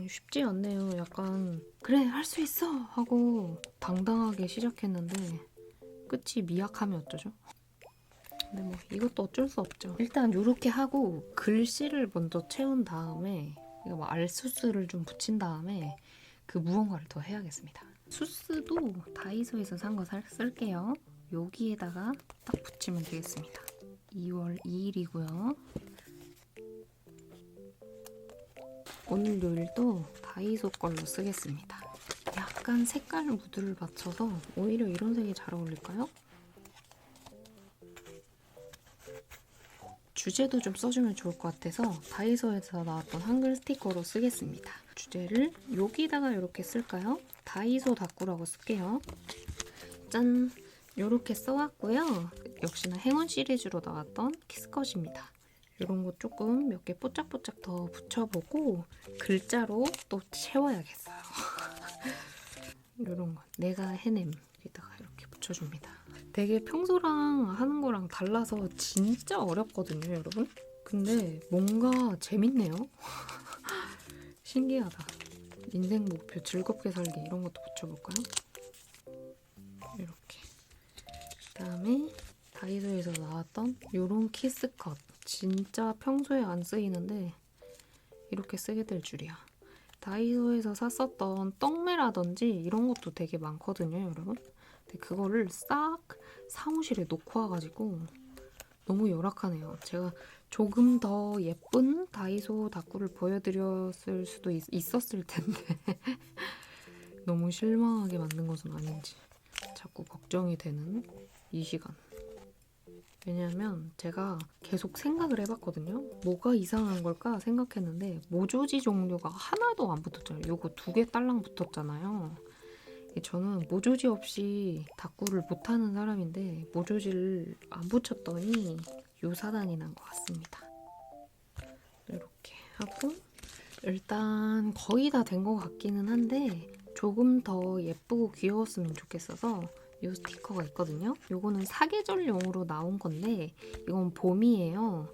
쉽지 않네요. 약간 그래 할 수 있어 하고 당당하게 시작했는데 끝이 미약하면 어쩌죠? 근데 뭐 이것도 어쩔 수 없죠. 일단 이렇게 하고 글씨를 먼저 채운 다음에 이거 뭐 알수스를 좀 붙인 다음에 그 무언가를 더 해야겠습니다. 수스도 다이소에서 산 거 쓸게요. 여기에다가 딱 붙이면 되겠습니다. 2월 2일이고요. 오늘 요일도 다이소 걸로 쓰겠습니다. 약간 색깔 무드를 맞춰서 오히려 이런 색이 잘 어울릴까요? 주제도 좀 써주면 좋을 것 같아서 다이소에서 나왔던 한글 스티커로 쓰겠습니다. 주제를 여기다가 이렇게 쓸까요? 다이소 다꾸라고 쓸게요. 짠! 이렇게 써왔고요. 역시나 행운 시리즈로 나왔던 키스컷입니다. 이런 거 조금 몇 개 뽀짝뽀짝 더 붙여보고 글자로 또 채워야겠어요. 이런 거 내가 해냄 붙여줍니다. 되게 평소랑 하는 거랑 달라서 진짜 어렵거든요, 여러분. 근데 뭔가 재밌네요. 신기하다. 인생 목표 즐겁게 살기 이런 것도 붙여볼까요? 이렇게. 그다음에 다이소에서 나왔던 요런 키스컷. 진짜 평소에 안 쓰이는데 이렇게 쓰게 될 줄이야. 다이소에서 샀었던 떡매라든지 이런 것도 되게 많거든요, 여러분. 근데 그거를 싹 사무실에 놓고 와가지고 너무 열악하네요. 제가 조금 더 예쁜 다이소 다꾸를 보여드렸을 수도 있었을 텐데 너무 실망하게 만든 것은 아닌지 자꾸 걱정이 되는 이 시간. 왜냐하면 제가 계속 생각을 해봤거든요. 뭐가 이상한 걸까 생각했는데 모조지 종류가 하나도 안 붙었잖아요. 요거 2개 딸랑 붙었잖아요. 저는 모조지 없이 다꾸를 못하는 사람인데 모조지를 안 붙였더니 요 사단이 난 것 같습니다. 이렇게 하고 일단 거의 다 된 것 같기는 한데 조금 더 예쁘고 귀여웠으면 좋겠어서 이 스티커가 있거든요. 요거는 사계절용으로 나온 건데 이건 봄이에요.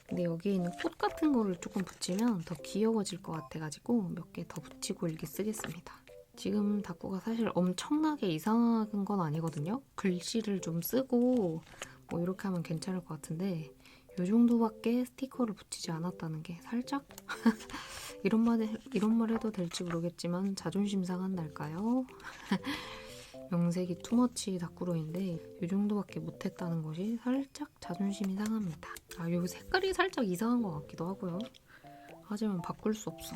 근데 여기에 있는 꽃 같은 거를 조금 붙이면 더 귀여워질 것 같아가지고 몇 개 더 붙이고 일기 쓰겠습니다. 지금 다꾸가 사실 엄청나게 이상한 건 아니거든요. 글씨를 좀 쓰고 뭐 이렇게 하면 괜찮을 것 같은데 이 정도밖에 스티커를 붙이지 않았다는 게 살짝 이런 말 해도 될지 모르겠지만 자존심 상한 날까요? 영색이 투머치 다꾸로인데 이 정도밖에 못했다는 것이 살짝 자존심이 상합니다. 요 색깔이 살짝 이상한 것 같기도 하고요. 하지만 바꿀 수 없어.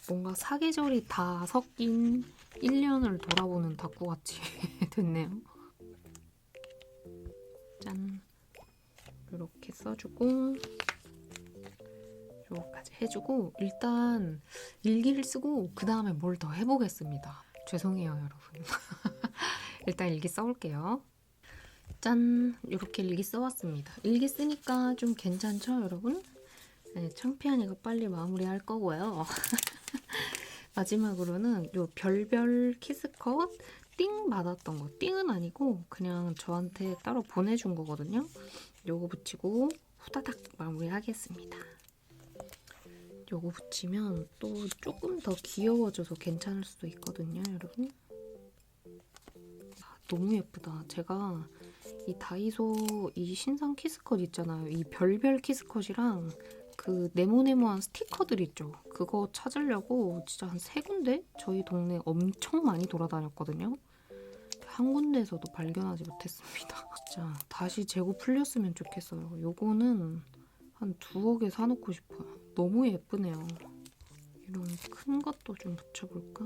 뭔가 사계절이 다 섞인 1년을 돌아보는 다꾸같이 됐네요. 짠! 이렇게 써주고 요거까지 해주고 일단 일기를 쓰고 그 다음에 뭘 더 해보겠습니다. 죄송해요, 여러분. 일단 일기 써올게요. 짠! 이렇게 일기 써왔습니다. 일기 쓰니까 좀 괜찮죠, 여러분? 네, 창피하니까 빨리 마무리할 거고요. 마지막으로는 요 별별 키스컷 띵 받았던 거. 띵은 아니고 그냥 저한테 따로 보내준 거거든요. 요거 붙이고 후다닥 마무리하겠습니다. 요거 붙이면 또 조금 더 귀여워져서 괜찮을 수도 있거든요, 여러분. 너무 예쁘다. 제가 이 다이소 이 신상 키스컷 있잖아요. 이 별별 키스컷이랑 그 네모네모한 스티커들 있죠. 그거 찾으려고 진짜 한 3군데 저희 동네 엄청 많이 돌아다녔거든요. 한 군데에서도 발견하지 못했습니다. 진짜 다시 재고 풀렸으면 좋겠어요. 요거는 한 2억에 사놓고 싶어요. 너무 예쁘네요. 이런 큰 것도 좀 붙여볼까?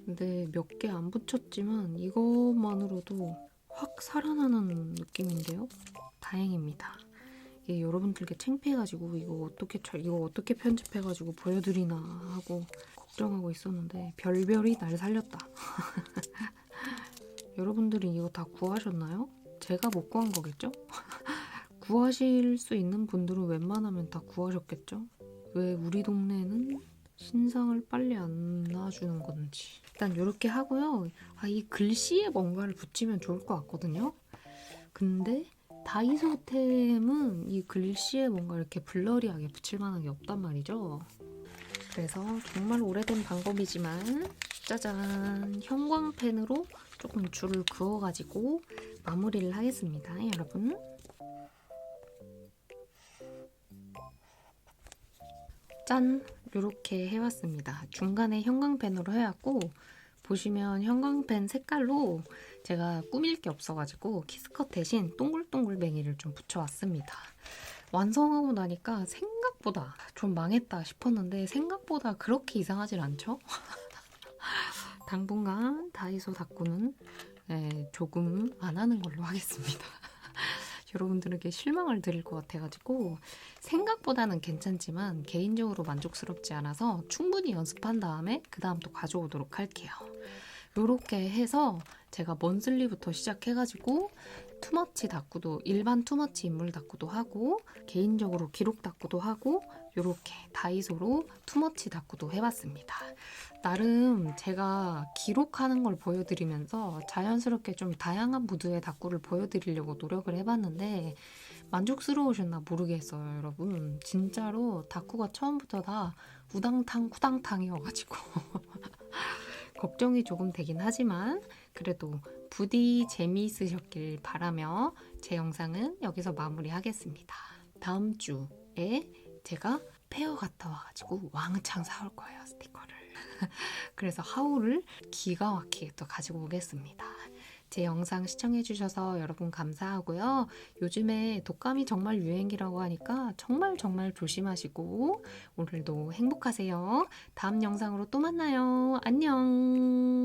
근데 몇 개 안 붙였지만 이것만으로도 확 살아나는 느낌인데요? 다행입니다. 이게 여러분들께 창피해가지고 이거 어떻게 편집해가지고 보여드리나 하고 걱정하고 있었는데 별별이 날 살렸다. 여러분들이 이거 다 구하셨나요? 제가 못 구한 거겠죠? 구하실 수 있는 분들은 웬만하면 다 구하셨겠죠? 왜 우리 동네는 신상을 빨리 안 놔주는 건지. 일단 이렇게 하고요. 이 글씨에 뭔가를 붙이면 좋을 것 같거든요. 근데 다이소템은 이 글씨에 뭔가 이렇게 블러리하게 붙일 만한 게 없단 말이죠. 그래서 정말 오래된 방법이지만 짜잔! 형광펜으로 조금 줄을 그어가지고 마무리를 하겠습니다, 여러분. 짠! 이렇게 해왔습니다. 중간에 형광펜으로 해왔고 보시면 형광펜 색깔로 제가 꾸밀 게 없어가지고 키스컷 대신 동글동글뱅이를 좀 붙여왔습니다. 완성하고 나니까 생각보다 좀 망했다 싶었는데 생각보다 그렇게 이상하진 않죠? 당분간 다이소 다꾸는 조금 안 하는 걸로 하겠습니다. 여러분들에게 실망을 드릴 것 같아가지고 생각보다는 괜찮지만 개인적으로 만족스럽지 않아서 충분히 연습한 다음에 그 다음 또 가져오도록 할게요. 이렇게 해서 제가 먼슬리부터 시작해가지고 투머치 다꾸도 일반 투머치 인물 다꾸도 하고 개인적으로 기록 다꾸도 하고 이렇게 다이소로 투머치 다꾸도 해봤습니다. 나름 제가 기록하는 걸 보여드리면서 자연스럽게 좀 다양한 무드의 다꾸를 보여드리려고 노력을 해봤는데 만족스러우셨나 모르겠어요, 여러분. 진짜로 다꾸가 처음부터 다 우당탕 후당탕이어가지고 걱정이 조금 되긴 하지만 그래도 부디 재미있으셨길 바라며 제 영상은 여기서 마무리하겠습니다. 다음 주에 제가 페어 갔다 와가지고 왕창 사올 거예요, 스티커를. 그래서 하울을 기가 막히게 또 가지고 오겠습니다. 제 영상 시청해주셔서 여러분 감사하고요. 요즘에 독감이 정말 유행이라고 하니까 정말 조심하시고 오늘도 행복하세요. 다음 영상으로 또 만나요. 안녕.